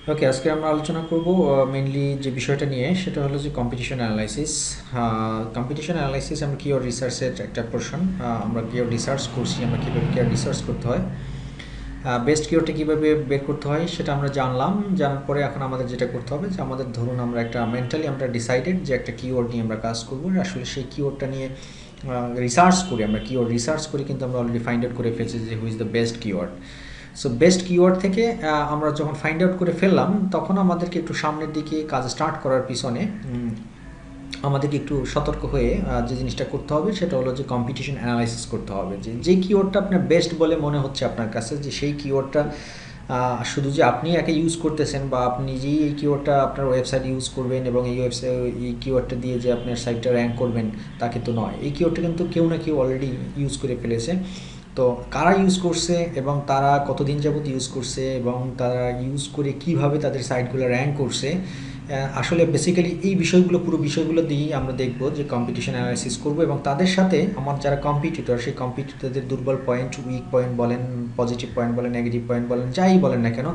ওকে, আজকে আমরা আলোচনা করব মেইনলি যে বিষয়টা নিয়ে, সেটা হলো যে কম্পিটিশন অ্যানালাইসিস। কম্পিটিশন অ্যানালাইসিস আমরা কিওয়ার্ড রিসার্চের একটা পোর্শন। আমরা কিওয়ার্ড রিসার্চ করছি, আমরা কীভাবে কিওয়ার্ড রিসার্চ করতে হয়, বেস্ট কিওয়ার্ডটা কীভাবে বের করতে হয় সেটা আমরা জানলাম। জানার পরে এখন আমাদের যেটা করতে হবে যে আমাদের ধরুন আমরা একটা মেন্টালি আমরা ডিসাইডেড যে একটা কিওয়ার্ড নিয়ে আমরা কাজ করবো, আসলে সেই কিওয়ার্ডটা নিয়ে রিসার্চ করি। আমরা কিওয়ার্ড রিসার্চ করি কিন্তু আমরা অলরেডি ফাইন্ড আউট করে ফেলছি যে who is the best keyword. So best keyword থেকে আমরা যখন ফাইন্ড আউট করে ফেললাম, তখন আমাদেরকে একটু সামনের দিকে কাজ স্টার্ট করার পিছনে আমাদেরকে একটু সতর্ক হয়ে যে জিনিসটা করতে হবে সেটা হলো যে কম্পিটিশন অ্যানালাইসিস করতে হবে। যে কিওয়ার্ডটা আপনার বেস্ট বলে মনে হচ্ছে আপনার কাছে, যে সেই কিওয়ার্ডটা শুধু যে আপনি একা ইউজ করতেছেন বা আপনি নিজেই এই কিওয়ার্ডটা আপনার ওয়েবসাইট ইউজ করবেন এবং এই কিওয়ার্ডটা দিয়ে যে আপনার সাইটটা র্যাঙ্ক করবেন তা কিন্তু নয়। এই কিওয়ার্ডটা কিন্তু কেউ না কেউ অলরেডি ইউজ করে ফেলেছে। তো কারা ইউজ করছে এবং তারা কতদিন যাবত ইউজ করছে এবং তারা ইউজ করে কিভাবে তাদের সাইটগুলো র্যাঙ্ক করছে, আসলে বেসিক্যালি এই বিষয়গুলো, পুরো বিষয়গুলো দিয়েই আমরা দেখব যে কম্পিটিশন অ্যানালাইসিস করব এবং তাদের সাথে আমার যারা কম্পিটিটর, সেই কম্পিটিটরদের দুর্বল পয়েন্ট, উইক পয়েন্ট বলেন, পজিটিভ পয়েন্ট বলেন, নেগেটিভ পয়েন্ট বলেন, যাই বলেন না কেন,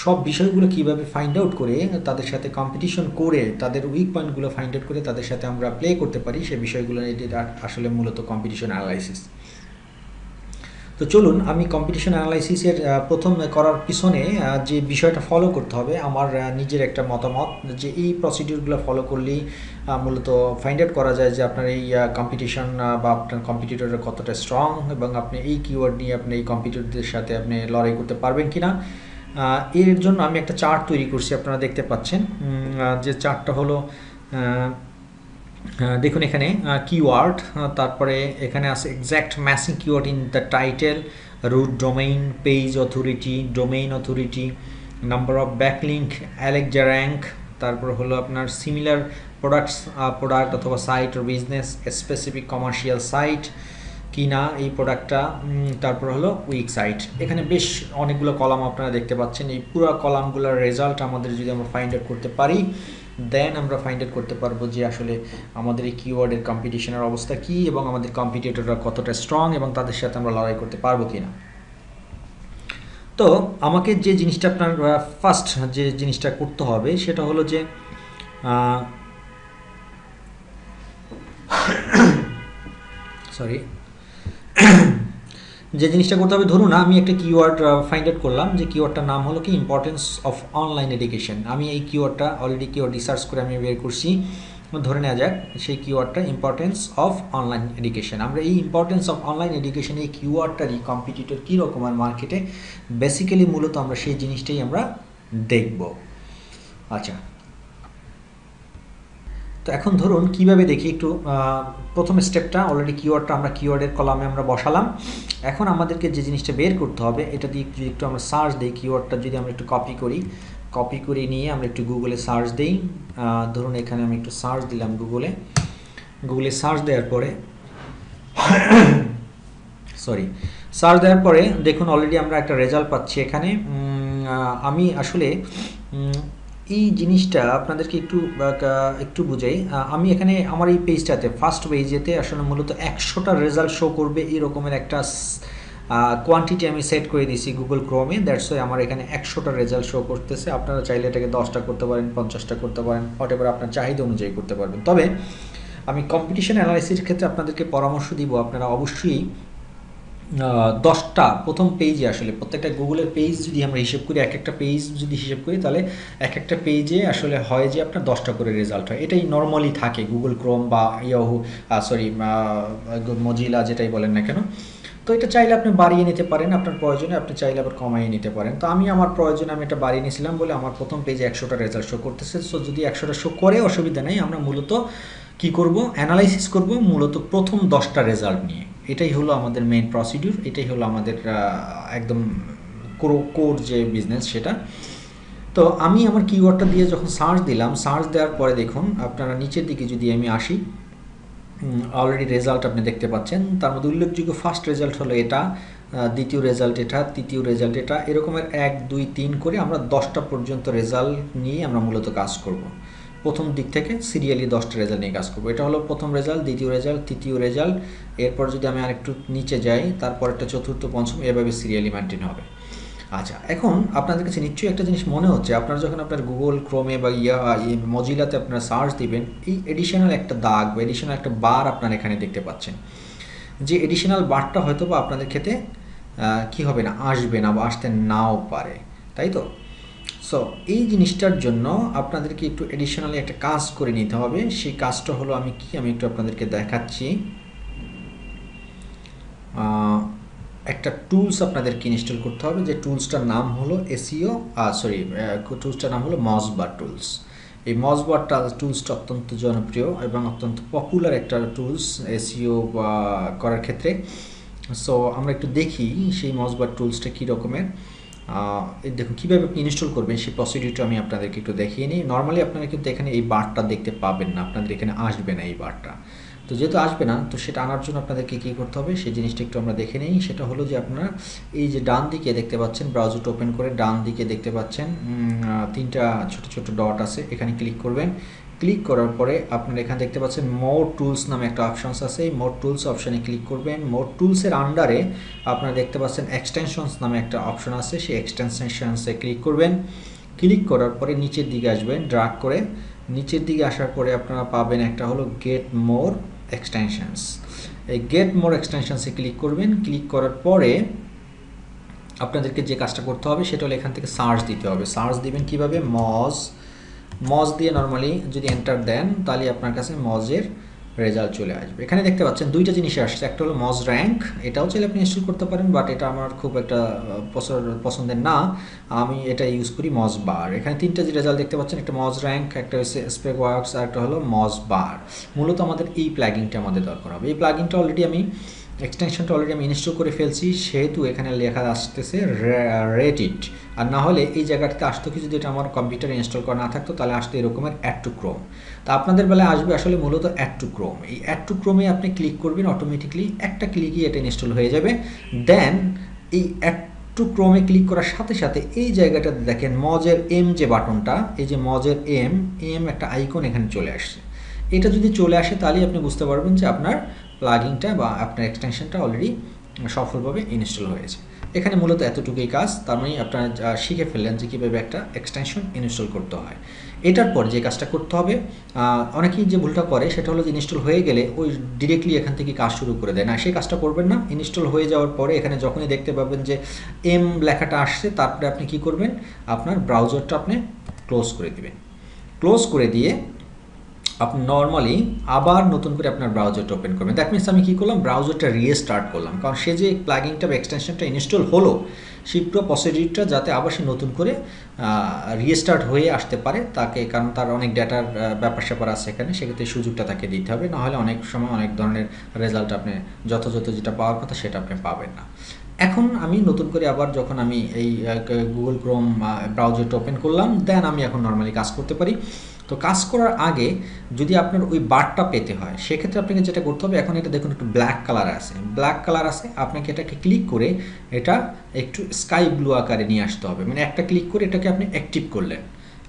সব বিষয়গুলো কীভাবে ফাইন্ড আউট করে তাদের সাথে কম্পিটিশন করে তাদের উইক পয়েন্টগুলো ফাইন্ড আউট করে তাদের সাথে আমরা প্লে করতে পারি, সে বিষয়গুলো এটা আসলে মূলত কম্পিটিশন অ্যানালাইসিস। তো চলুন, আমি কম্পিটিশন অ্যানালাইসিসের প্রথম করার পিছনে যে বিষয়টা ফলো করতে হবে, আমার নিজের একটা মতামত যে এই প্রসিডিউরগুলো ফলো করলেই মূলত ফাইন্ড আউট করা যায় যে আপনার এই কম্পিটিশন বা আপনার কম্পিটিটরের কতটা স্ট্রং এবং আপনি এই কিওয়ার্ড নিয়ে আপনি এই কম্পিটিটরদের সাথে আপনি লড়াই করতে পারবেন কি না। এর জন্য আমি একটা চার্ট তৈরি করছি, আপনারা দেখতে পাচ্ছেন। যে চার্টটা হলো, দেখুন এখানে কিওয়ার্ড, তারপরে এখানে আছে exact matching keyword in the title, root domain, page authority, domain authority, number of backlink, Alexa rank, তারপর হলো আপনার সিমিলার প্রোডাক্ট অথবা সাইট ও বিজনেস, স্পেসিফিক কমার্শিয়াল সাইট কি না এই প্রোডাক্টটা, তারপর হলো উইক সাইট। এখানে বেশ অনেকগুলো কলাম আপনারা দেখতে পাচ্ছেন। এই পুরো কলামগুলোর রেজাল্ট আমাদের যদি আমরা ফাইন্ড আউট করতে পারি, দেন আমরা ফাইন্ড আউট করতে পারবো যে আসলে আমাদের এই কিওয়ার্ডের কম্পিটিশনের অবস্থা কী এবং আমাদের কম্পিটিটররা কতটা স্ট্রং এবং তাদের সাথে আমরা লড়াই করতে পারবো কি না। তো আমাকে যে জিনিসটা আপনার ফার্স্ট যে জিনিসটা করতে হবে সেটা হলো যে সরি যে জিনিসটা করতে হবে, ধরুন আমি একটা কিওয়ার্ড ফাইন্ড আউট করলাম, যে কিওয়ার্ডটার নাম হলো কি ইম্পর্টেন্স অফ অনলাইন এডুকেশন। আমি এই কিওয়ার্ডটা অলরেডি কিওয়ার্ড রিসার্চ করে আমি বের করছি। ধরে নেওয়া যাক সেই কিওয়ার্ডটা ইম্পর্টেন্স অফ অনলাইন এডুকেশন। আমরা এই ইম্পর্টেন্স অফ অনলাইন এডুকেশন এই কিওয়ার্ডটারই কম্পিটিটর কী রকম আর মার্কেটে, বেসিক্যালি মূলত আমরা সেই জিনিসটাই আমরা দেখব। আচ্ছা, তো এখন ধরুন কিভাবে দেখি একটু। প্রথম স্টেপটা অলরেডি কিওয়ার্ডটা আমরা কিওয়ার্ডের কলামে আমরা বসালাম। এখন আমাদেরকে যে জিনিসটা বের করতে হবে, এটা দিয়ে যদি একটু আমরা সার্চ দিই, কিওয়ার্ডটা যদি আমরা একটু কপি করে নিয়ে আমরা একটু গুগলে সার্চ দিই। ধরুন এখানে আমি একটু সার্চ দিলাম গুগলে সার্চ দেওয়ার পরে সার্চ দেওয়ার পরে দেখুন অলরেডি আমরা একটা রেজাল্ট পাচ্ছি এখানে। আমি আসলে এই জিনিসটা আপনাদেরকে একটু বুঝাই। আমি এখানে আমার এই পেজটাতে ফার্স্ট পেজেতে আসলে মূলত 100টা রেজাল্ট শো করবে এই রকমের একটা কোয়ান্টিটি আমি সেট করে দিয়েছি গুগল ক্রোমে। দ্যাটস ওয়াই আমার এখানে 100টা রেজাল্ট শো করতেছে। আপনারা চাইলে এটাকে 10টা করতে পারেন, 50টা করতে পারেন, হোয়াটএভার আপনার চাহিদা অনুযায়ী করতে পারবেন। তবে আমি কম্পিটিশন অ্যানালাইসিসের ক্ষেত্রে আপনাদেরকে পরামর্শ দিব, আপনারা অবশ্যই 10টা প্রথম পেজে, আসলে প্রত্যেকটা গুগলের পেজ যদি আমরা হিসেব করি, এক একটা পেজ যদি হিসেব করি, তাহলে এক একটা পেজে আসলে হয় যে আপনার 10টা করে রেজাল্ট হয়। এটাই নর্মালি থাকে গুগল ক্রোম বা মজিলা যেটাই বলেন না কেন। তো এটা চাইলে আপনি বাড়িয়ে নিতে পারেন আপনার প্রয়োজনে, আপনি চাইলে আবার কমাইয়ে নিতে পারেন। তো আমি আমার প্রয়োজনে আমি এটা বাড়িয়ে নিয়েছিলাম বলে আমার প্রথম পেজে 100টা রেজাল্ট শো করতেছে। সো যদি 100টা শো করে অসুবিধা নেই, আমরা মূলত কি করব, অ্যানালাইসিস করব মূলত প্রথম 10টা রেজাল্ট নিয়ে। এটাই হলো আমাদের মেইন প্রসিডিউর, এটাই হলো আমাদের একদম কোর যে বিজনেস সেটা। তো আমি আমার কিওয়ার্ডটা দিয়ে যখন সার্চ দিলাম, সার্চ দেওয়ার পরে দেখুন আপনারা নিচের দিকে যদি আমি আসি, অলরেডি রেজাল্ট আপনি দেখতে পাচ্ছেন। তার মধ্যে উল্লেখযোগ্য ফার্স্ট রেজাল্ট হলো এটা, দ্বিতীয় রেজাল্ট এটা, তৃতীয় রেজাল্ট এটা, এরকমের 1 2 3 করে আমরা 10টা পর্যন্ত রেজাল্ট নিয়ে আমরা মূলত কাজ করব। প্রথম দিক থেকে সিরিয়ালি 10টা রেজাল্ট নিয়ে কাজ করবো। এটা হলো প্রথম রেজাল্ট, দ্বিতীয় রেজাল্ট, তৃতীয় রেজাল্ট। এরপর যদি আমি আরেকটু নিচে যাই, তারপর একটা চতুর্থ, পঞ্চম, এভাবে সিরিয়ালি মেনটেন হবে। আচ্ছা, এখন আপনাদের কাছে নিশ্চয়ই একটা জিনিস মনে হচ্ছে, আপনারা যখন আপনার গুগল ক্রোমে বা মজিলাতে আপনারা সার্চ দিবেন, এই এডিশনাল একটা দাগ বা এডিশনাল একটা বার আপনারা এখানে দেখতে পাচ্ছেন। যে এডিশনাল বারটা হয়তো বা আপনাদের ক্ষেত্রে কি হবে না, আসবে না বা আসতে নাও পারে, তাই তো? সো এই জিনিসটার জন্য আপনাদেরকে একটু এডিশনালি একটা কাজ করে নিতে হবে। সেই কাজটা হলো আমি একটু আপনাদেরকে দেখাচ্ছি। একটা টুলস আপনাদেরকে ইনস্টল করতে হবে, যে টুলসটার নাম হলো টুলসটার নাম হলো মজবার টুলস। এই মজবার টুলসটা অত্যন্ত জনপ্রিয় এবং অত্যন্ত পপুলার একটা টুলস এসইও করার ক্ষেত্রে। সো আমরা একটু দেখি সেই মজবার টুলসটা কী রকমের। দেখুন কীভাবে আপনি ইনস্টল করবেন সেই প্রসিডিউরটা আমি আপনাদেরকে একটু দেখিয়ে নিই। নর্মালি আপনারা কিন্তু এখানে এই বারটা দেখতে পাবেন না, আপনাদের এখানে আসবে না এই বারটা। তো যেহেতু আসবে না, তো সেটা আনার জন্য আপনাদেরকে কী করতে হবে সেই জিনিসটা একটু আমরা দেখে নিই। সেটা হলো যে আপনারা এই যে ডান দিকে দেখতে পাচ্ছেন, ব্রাউজারটা ওপেন করে ডান দিকে দেখতে পাচ্ছেন তিনটা ছোট ছোট ডট আছে, এখানে ক্লিক করবেন। ক্লিক করার পরে আপনারা এখানে দেখতে পাচ্ছেন মোর টুলস নামে একটা অপশানস আছে, এই মোর টুলস অপশানে ক্লিক করবেন। মোর টুলসের আন্ডারে আপনারা দেখতে পাচ্ছেন এক্সটেনশনস নামে একটা অপশান আছে, সেই এক্সটেনশনসে ক্লিক করবেন। ক্লিক করার পরে নিচের দিকে আসবেন, ড্রাগ করে নিচের দিকে আসার পরে আপনারা পাবেন একটা হলো গেট মোর এক্সটেনশনস। এই গেট মোর এক্সটেনশনসে ক্লিক করবেন। ক্লিক করার পরে আপনাদেরকে যে কাজটা করতে হবে সেটা হলো এখান থেকে সার্চ দিতে হবে। সার্চ দিবেন কিভাবে, মজ দিয়ে নর্মালি যদি এন্টার দেন তাহলে আপনার কাছে মজের রেজাল্ট চলে আসবে। এখানে দেখতে পাচ্ছেন দুইটা জিনিস আসছে, একটা হলো মজ র্যাঙ্ক, এটাও চাইলে আপনি ইনস্টল করতে পারেন, বাট এটা আমার খুব একটা পছন্দের না, আমি এটা ইউজ করি মজ বার। এখানে তিনটা যে রেজাল্ট দেখতে পাচ্ছেন, একটা মজ র্যাঙ্ক, একটা হচ্ছে স্প্রেক ওয়ার্কস, আর একটা হলো মজ বার। মূলত আমাদের এই প্লাগিনটা আমাদের দরকার হবে। এই প্লাগিনটা অলরেডি এক্সটেনশনটা অলরেডি আমি ইনস্টল করে ফেলছি, সেহেতু এখানে লেখা আসতেছে রেডিট। আর না হলে এই জায়গাটাতে আসতো কি, যদি এটা আমার কম্পিউটারে ইনস্টল করা না থাকতো তাহলে আসতো এরকমের অ্যাড টু ক্রোম। তো আপনাদের বেলায় আসবে আসলে মূলত অ্যাড টু ক্রোম। এই অ্যাড টু ক্রোমে আপনি ক্লিক করবেন, অটোমেটিকলি একটা ক্লিকই এটা ইনস্টল হয়ে যাবে। দেন এই অ্যাড টু ক্রোমে ক্লিক করার সাথে সাথে এই জায়গাটাতে দেখেন মজের এম যে বাটনটা, এই যে মজের এম একটা আইকন এখানে চলে আসছে। এটা যদি চলে আসে তাহলেই আপনি বুঝতে পারবেন যে আপনার প্লাগিনটা বা আপনার এক্সটেনশনটা অলরেডি সফলভাবে ইনস্টল হয়েছে। এখানে মূলত এতটুকুই কাজ, তার মানে আপনারা শিখে ফেললেন যে কীভাবে একটা এক্সটেনশন ইনস্টল করতে হয়। এটার পর যে কাজটা করতে হবে, অনেকেই যে ভুলটা করে সেটা হলো যে ইনস্টল হয়ে গেলে ওই ডিরেক্টলি এখান থেকে কাজ শুরু করে দেয় না, সেই কাজটা করবেন না। ইনস্টল হয়ে যাওয়ার পরে এখানে যখনই দেখতে পাবেন যে এম লেখাটা আসছে, তারপরে আপনি কি করবেন, আপনার ব্রাউজারটা আপনি ক্লোজ করে দিবেন। ক্লোজ করে দিয়ে আপনি নর্মালি আবার নতুন করে আপনার ব্রাউজারটা ওপেন করবেন। দ্যাট মিনস আমি কী করলাম, ব্রাউজারটা রিস্টার্ট করলাম, কারণ সে যে প্লাগিনটা বা এক্সটেনশনটা ইনস্টল হলো সেই পুরো প্রসিডিউরটা যাতে আবার সে নতুন করে রিস্টার্ট হয়ে আসতে পারে তাকে, কারণ তার অনেক ডেটার ব্যাপার স্যাপার আছে এখানে, সেক্ষেত্রে সুযোগটা তাকে দিতে হবে, নাহলে অনেক সময় অনেক ধরনের রেজাল্ট আপনি যথাযথ যেটা পাওয়ার কথা সেটা আপনি পাবেন না। এখন আমি নতুন করে আবার যখন আমি এই গুগল ক্রোম ব্রাউজারটা ওপেন করলাম, দেন আমি এখন নর্মালি কাজ করতে পারি। তো কাজ করার আগে যদি আপনার ওই বারটা পেতে হয়, সেক্ষেত্রে আপনাকে যেটা করতে হবে, এখন এটা দেখুন একটু ব্ল্যাক কালার আছে, আপনাকে এটাকে ক্লিক করে এটা একটু স্কাই ব্লু আকারে নিয়ে আসতে হবে। মানে একটা ক্লিক করে এটাকে আপনি অ্যাক্টিভ করলেন।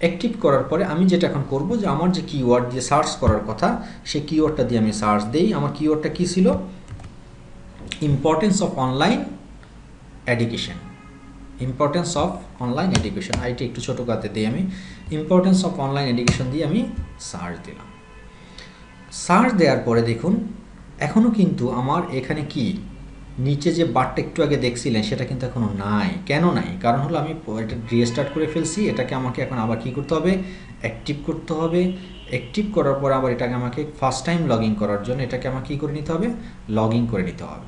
অ্যাক্টিভ করার পরে আমি যেটা এখন করব, যে আমার যে কিওয়ার্ড দিয়ে সার্চ করার কথা সেই কিওয়ার্ডটা দিয়ে আমি সার্চ দিই। আমার কিওয়ার্ডটা কী ছিল, importance of online education. Importance of online education, IT একটু ছোটো কাতে দিই, আমি ইম্পর্টেন্স অফ অনলাইন এডুকেশন দিয়ে আমি সার্চ দিলাম। সার্চ দেওয়ার পরে দেখুন এখনও কিন্তু আমার এখানে কি নিচে যে বারটা একটু আগে দেখছিলেন সেটা কিন্তু এখনও নাই। কেন নাই? কারণ হলো আমি এটা রিস্টার্ট করে ফেলছি। এটাকে আমাকে এখন আবার কী করতে হবে, অ্যাক্টিভ করতে হবে। অ্যাক্টিভ করার পর আবার এটাকে আমাকে ফার্স্ট টাইম লগ ইন করার জন্য এটাকে আমাকে কী করে নিতে হবে, লগ ইন করে নিতে হবে।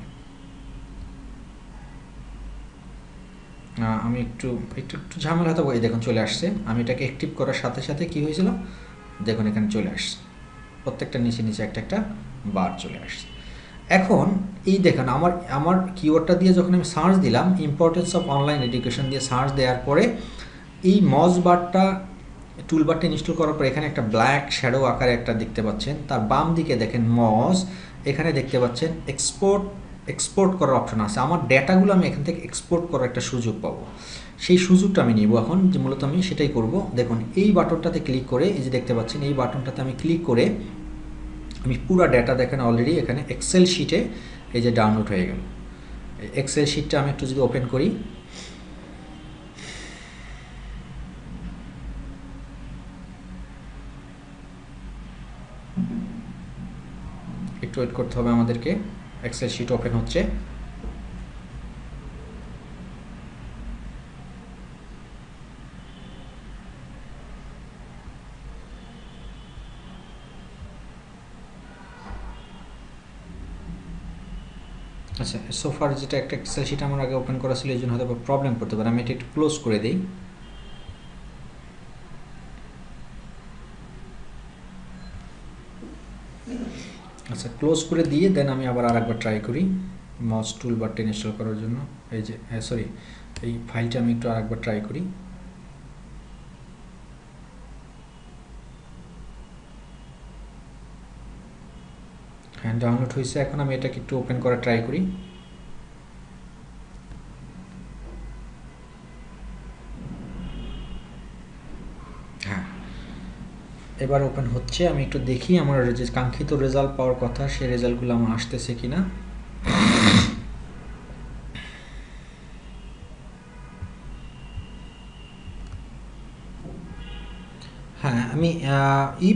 আমি একটু ঝামেলা হতো, এই দেখুন চলে আসছে। আমি এটাকে অ্যাক্টিভ করার সাথে সাথে কী হয়েছিল দেখুন, এখানে চলে আসছে, প্রত্যেকটা নিচে নিচে একটা বার চলে আসছে। এখন এই দেখেন আমার কিওয়ার্ডটা দিয়ে যখন আমি সার্চ দিলাম, ইম্পর্টেন্স অফ অনলাইন এডুকেশন দিয়ে সার্চ দেওয়ার পরে এই মজ বারটা টুলবারটা ইনস্টল করার পর এখানে একটা ব্ল্যাক শ্যাডো আকারে একটা দেখতে পাচ্ছেন। তার বাম দিকে দেখেন মজ, এখানে দেখতে পাচ্ছেন এক্সপোর্ট করার অপশন আছে। আমার ডেটাগুলো আমি এখান থেকে এক্সপোর্ট করার একটা সুযোগ পাবো, সেই সুযোগটা আমি নিব এখন, যে মূলত আমি সেটাই করব। দেখুন এই বাটনটাতে ক্লিক করে, এই যে দেখতে পাচ্ছেন এই বাটনটাতে আমি ক্লিক করে আমি পুরো ডেটা দেখেন অলরেডি এখানে এক্সেল শিটে এই যে ডাউনলোড হয়ে গেল। এক্সেল শিটটা আমি একটু যদি ওপেন করি, একটু ওয়েট করতে হবে আমাদেরকে। এক্সেল শিট ওপেন হচ্ছে। আচ্ছা, সোফার যেটা একটা এক্সেল শিট আমার আগে ওপেন করা ছিল, এই জন্য হয়তো প্রবলেম করতে পারে। আমি এটা একটু ক্লোজ করে দিই। আচ্ছা, ক্লোজ করে দিয়ে দেন আমি আবার আরেকবার ট্রাই করি মাউস টুল বারটা ইনস্টল করার জন্য। এই যে সরি, এই ফাইলটা আমি একটু আরেকবার ট্রাই করি। হ্যাঁ, ডাউনলোড হয়েছে। এখন আমি এটাকে একটু ওপেন করা ট্রাই করি। হ্যাঁ, এবার ওপেন হচ্ছে। আমি একটু দেখি আমার যে কাঙ্ক্ষিত রেজাল্ট পাওয়ার কথা সেই রেজাল্টগুলো আমার আসতেছে কিনা। হ্যাঁ, আমি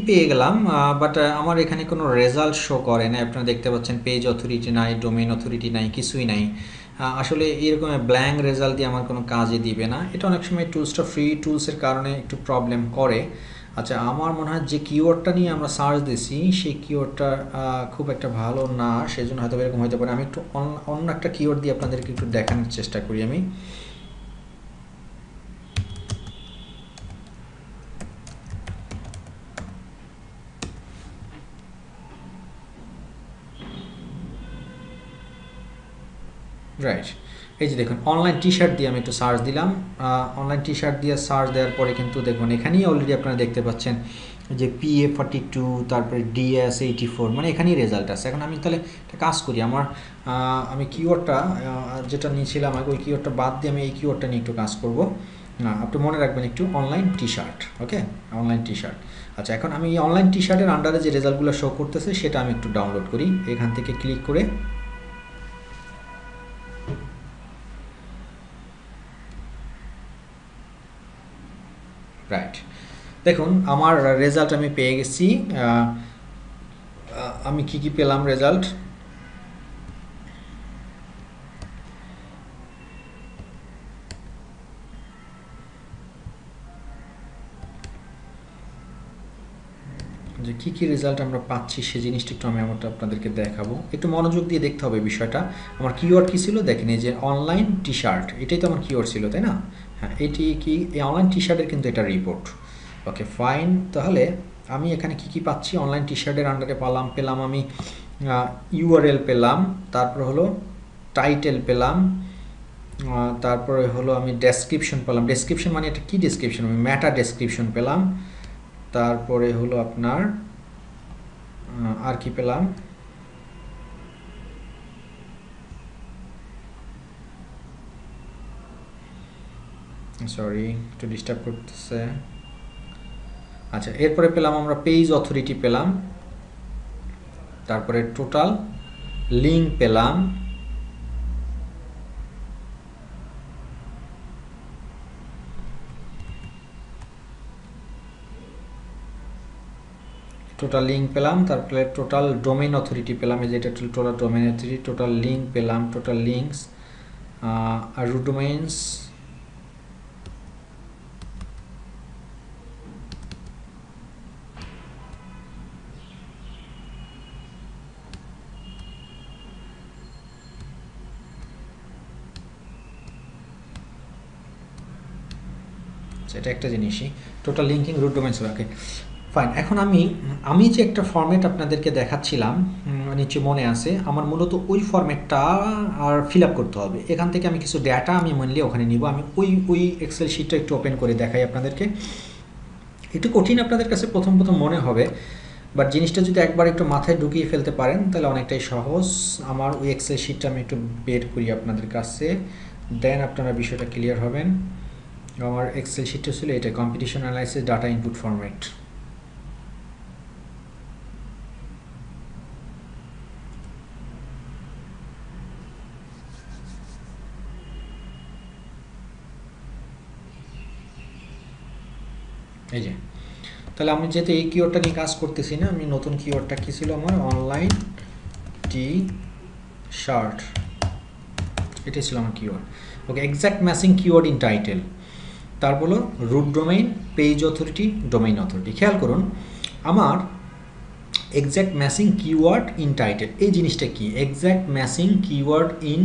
পেয়ে গেলাম, বাট আমার এখানে কোনো রেজাল্ট শো করে না। আপনারা দেখতে পাচ্ছেন পেজ অথরিটি নাই, ডোমেইন অথরিটি নাই, কিছুই নাই। আসলে এরকম ব্ল্যাঙ্ক রেজাল্ট দিয়ে আমার কোনো কাজে দিবে না। এটা অনেক সময় টুলসটা ফ্রি টুলসের কারণে একটু প্রবলেম করে। আচ্ছা, আমার মনে হয় যে কিওয়ার্ডটা নিয়ে আমরা সার্চ দিছি সেই কিওয়ার্ডটা খুব একটা ভালো না, সেজন্য হয়তো এরকম হতে পারে। আমি একটু অন্য একটা কিওয়ার্ড দিয়ে আপনাদেরকে একটু দেখানোর চেষ্টা করি আমি। রাইট, এই যে দেখুন অনলাইন টি শার্ট দিয়ে আমি একটু সার্চ দিলাম। অনলাইন টি শার্ট দিয়ে সার্চ দেওয়ার পরে কিন্তু দেখুন এখানেই অলরেডি আপনারা দেখতে পাচ্ছেন যে PA42, তারপরে DS84, মানে এখানেই রেজাল্ট আছে। এখন আমি তাহলে একটা কাজ করি, আমি কিওয়ার্ডটা যেটা নিয়েছিলাম আগে ওই কিওয়ার্ডটা বাদ দিয়ে আমি এই কিওয়ার্ডটা নিয়ে একটু কাজ করব। আপনি মনে রাখবেন একটু অনলাইন টি শার্ট। ওকে, অনলাইন টি শার্ট। আচ্ছা, এখন আমি এই অনলাইন টি শার্টের আন্ডারে যে রেজাল্টগুলো শো করতেছে সেটা আমি একটু ডাউনলোড করি এখান থেকে ক্লিক করে। রাইট, দেখুন আমার রেজাল্ট আমি পেয়ে গেছি। আমি কি পেলাম রেজাল্ট। যে কী রেজাল্ট আমরা পাচ্ছি সেই জিনিসটা একটু আমি আপনাদেরকে দেখাবো। একটু মনোযোগ দিয়ে দেখতে হবে বিষয়টা। আমার কিওয়ার্ড কী ছিল দেখেন, এই যে অনলাইন টি শার্ট, এটাই তো আমার কিওয়ার্ড ছিল, তাই না? হ্যাঁ, এটি কি এই অনলাইন টি শার্টের কিন্তু এটা রিপোর্ট। ওকে ফাইন, তাহলে আমি এখানে কি পাচ্ছি? অনলাইন টি শার্টের আন্ডারে পেলাম আমি URL পেলাম, তারপর হলো টাইটেল পেলাম, তারপরে হলো আমি ডেসক্রিপশন পেলাম। ডেসক্রিপশন মানে এটা কি ডেসক্রিপশন? আমি ম্যাটা ডেসক্রিপশন পেলাম। তারপরে হলো আপনার আর কি পেলাম, সরি একটু ডিস্টার্ব করতেছে। আচ্ছা, এরপরে পেলাম আমরা পেজ অথরিটি পেলাম, তারপরে টোটাল লিঙ্ক পেলাম, তারপরে টোটাল ডোমেইন অথরিটি পেলাম। এই যে এটা total domain authority, total link পেলাম, টোটাল লিঙ্কস আর রুট ডোমেইনস, এটা একটা জিনিসই total linking root domains. Okay fine, এখন আমি যে একটা ফরম্যাট আপনাদেরকে দেখাচ্ছিলাম নিচে মনে আছে, আমার মূলত ওই ফরম্যাটটা আর ফিল আপ করতে হবে। এখান থেকে আমি কিছু ডেটা আমি মেনলি ওখানে নিব। আমি ওই এক্সেল শিটটা একটু ওপেন করে দেখাই আপনাদেরকে। একটু কঠিন আপনাদের কাছে প্রথম মনে হবে, বাট জিনিসটা যদি একবার একটু মাথায় ঢুকিয়ে ফেলতে পারেন তাহলে অনেকটাই সহজ। আমার ওই এক্সেল শিটটা আমি একটু বের করি আপনাদের কাছে, দেন আপনারা বিষয়টা ক্লিয়ার হবেন। আমার এক্সেল শিটটা ছিল এটা, competition analysis data input format. এই যে, তাহলে আমি যেহেতু এই কিওয়ার্ডটা নিয়ে কাজ করতেছি না, আমি নতুন কিওয়ার্ডটা কী ছিল আমার? অনলাইন টি শার্ট, এটাই ছিল আমার keyword. Okay, exact matching keyword in title. তারপর হলো root domain, page authority, domain authority. খেয়াল করুন আমার exact matching keyword in title, এই জিনিসটা কি? Exact matching keyword in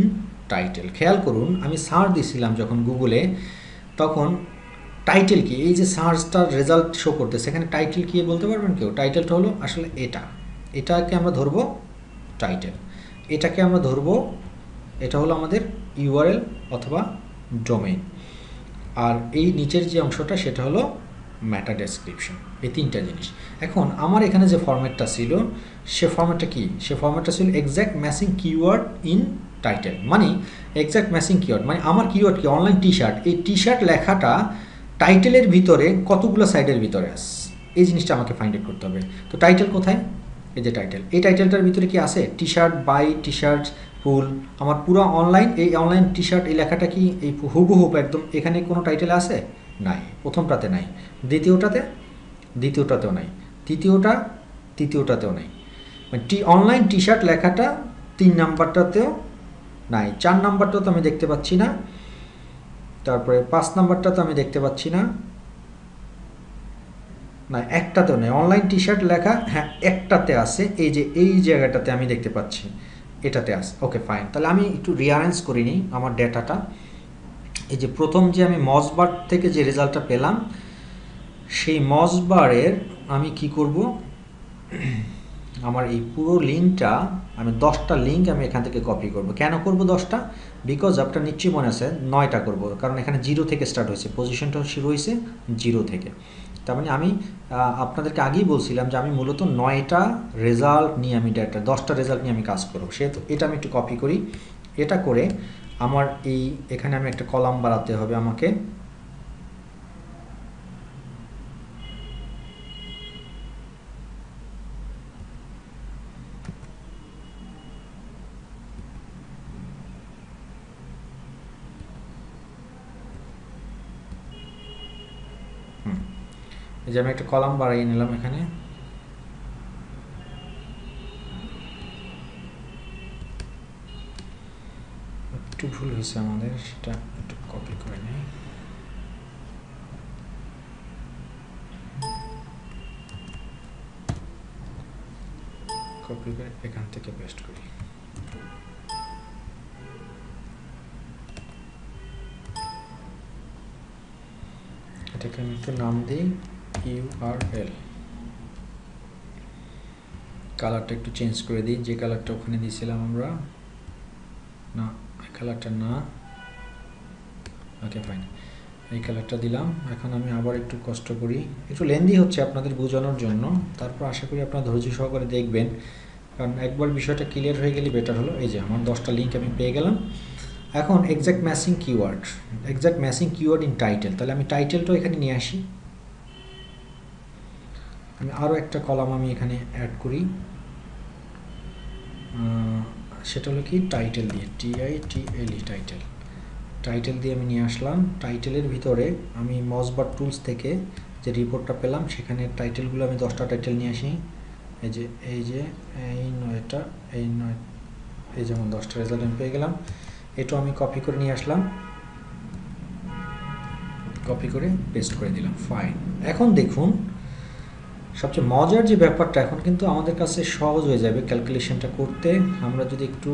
title. খেয়াল করুন আমি সার্চ দিছিলাম যখন গুগলে, তখন টাইটেল কি, এই যে সার্চটার রেজাল্ট শো করতে সেখানে টাইটেল কি বলতে পারবেন কেউ? টাইটেলটা হলো আসলে এটাকে আমরা ধরবো টাইটেল, এটাকে আমরা ধরবো, এটা হলো আমাদের ইউআরএল অথবা ডোমেইন, আর এই নিচের যে অংশটা সেটা হলো ম্যাটা ডেসক্রিপশন। এই তিনটা জিনিস। এখন আমার এখানে যে ফরম্যাটটা ছিল সে ফরম্যাটটা কি? সে ফরম্যাটটা ছিল exact matching keyword in title. মানে এক্স্যাক্ট ম্যাচিং কিওয়ার্ড মানে আমার কিওয়ার্ড কি? Online T shirt. এই টি শার্ট লেখাটা টাইটেলের ভিতরে কতগুলো সাইডের ভিতরে আছে, এই জিনিসটা আমাকে ফাইন্ড আউট করতে হবে। তো টাইটেল কোথায়? এই যে টাইটেল, এই টাইটেলটার ভিতরে কি আছে? T shirt buy, T shirt full, আমার পুরো অনলাইন, এই অনলাইন টি শার্ট এই লেখাটা কি এই হুবহুব একদম এখানে কোনো টাইটেল আছে? নাই, প্রথমটাতে নাই, দ্বিতীয়টাতেও নাই, তৃতীয়টাতেও নাই। মানে অনলাইন টি শার্ট লেখাটা 3 নাম্বারটাতেও নাই, 4 নাম্বারটাও তো আমি দেখতে পাচ্ছি না, তারপরে 5 নাম্বারটা তো আমি দেখতে পাচ্ছি না, না একটাতেও নেই। অনলাইন টি শার্ট লেখা হ্যাঁ একটাতে আছে, এই যে এই জায়গাটাতে আমি দেখতে পাচ্ছি, এটাতে আছে। ওকে ফাইন, তাহলে আমি একটু রিঅ্যারেঞ্জ করে নিই আমার ডেটাটা। এই যে প্রথম যে আমি মজবার থেকে যে রেজাল্টটা পেলাম, সেই মজবারের আমি কি করব, আমার এই পুরো লিঙ্কটা আমি 10টা লিঙ্ক আমি এখান থেকে কপি করব। কেন করব 10টা? বিকজ আপনার নিশ্চয়ই মনে আছে 9টা করব, কারণ এখানে 0 থেকে স্টার্ট হয়েছে, পজিশনটা শুরু হয়েছে 0 থেকে। তার মানে আমি আপনাদেরকে আগেই বলছিলাম যে আমি মূলত 9টা রেজাল্ট নিয়ে আমি 10টা রেজাল্ট নিয়ে আমি কাজ করব। সেহেতু এটা আমি একটু কপি করি। এটা করে আমার এখানে আমি একটা কলাম বানাতে হবে আমাকে। এই যে আমি একটা কলাম বাড়িয়ে নিলাম এখানে। একটু ভুল হয়েছে আমাদের, সেটা একটু কপি করে নিই। কপি করে এখান থেকে পেস্ট করি। এটাকে আমি একটু নাম দিই ইউআরএল। কালারটা একটু চেঞ্জ করে দিই, যে কালারটা ওখানে দিয়েছিলাম আমরা, না এই কালারটা না। ওকে ফাইন, এই কালারটা দিলাম। এখন আমি আবার একটু কষ্ট করি, একটু লেন্দি হচ্ছে আপনাদের বোঝানোর জন্য, তারপর আশা করি আপনারা ধৈর্য সহকারে দেখবেন, কারণ একবার বিষয়টা ক্লিয়ার হয়ে গেলে বেটার হলো। এই যে আমার 10টা লিঙ্ক আমি পেয়ে গেলাম। এখন exact matching keyword in title, তাহলে আমি টাইটেলটাও এখানে নিয়ে আসি। আমি আরও একটা কলাম আমি এখানে অ্যাড করি, সেটা হলো কি টাইটেল দিয়ে, TITLE টাইটেল দিয়ে আমি নিয়ে আসলাম। টাইটেলের ভিতরে আমি মজবার টুলস থেকে যে রিপোর্টটা পেলাম সেখানে টাইটেলগুলো আমি 10টা টাইটেল নিয়ে আসি। এই যেমন 10টা রেজাল্ট আমি পেয়ে গেলাম। এটাও আমি কপি করে নিয়ে আসলাম, কপি করে পেস্ট করে দিলাম। ফাইন, এখন দেখুন সবচেয়ে মজার যে ব্যাপারটা, এখন কিন্তু আমাদের কাছে সহজ হয়ে যাবে ক্যালকুলেশনটা করতে। আমরা যদি একটু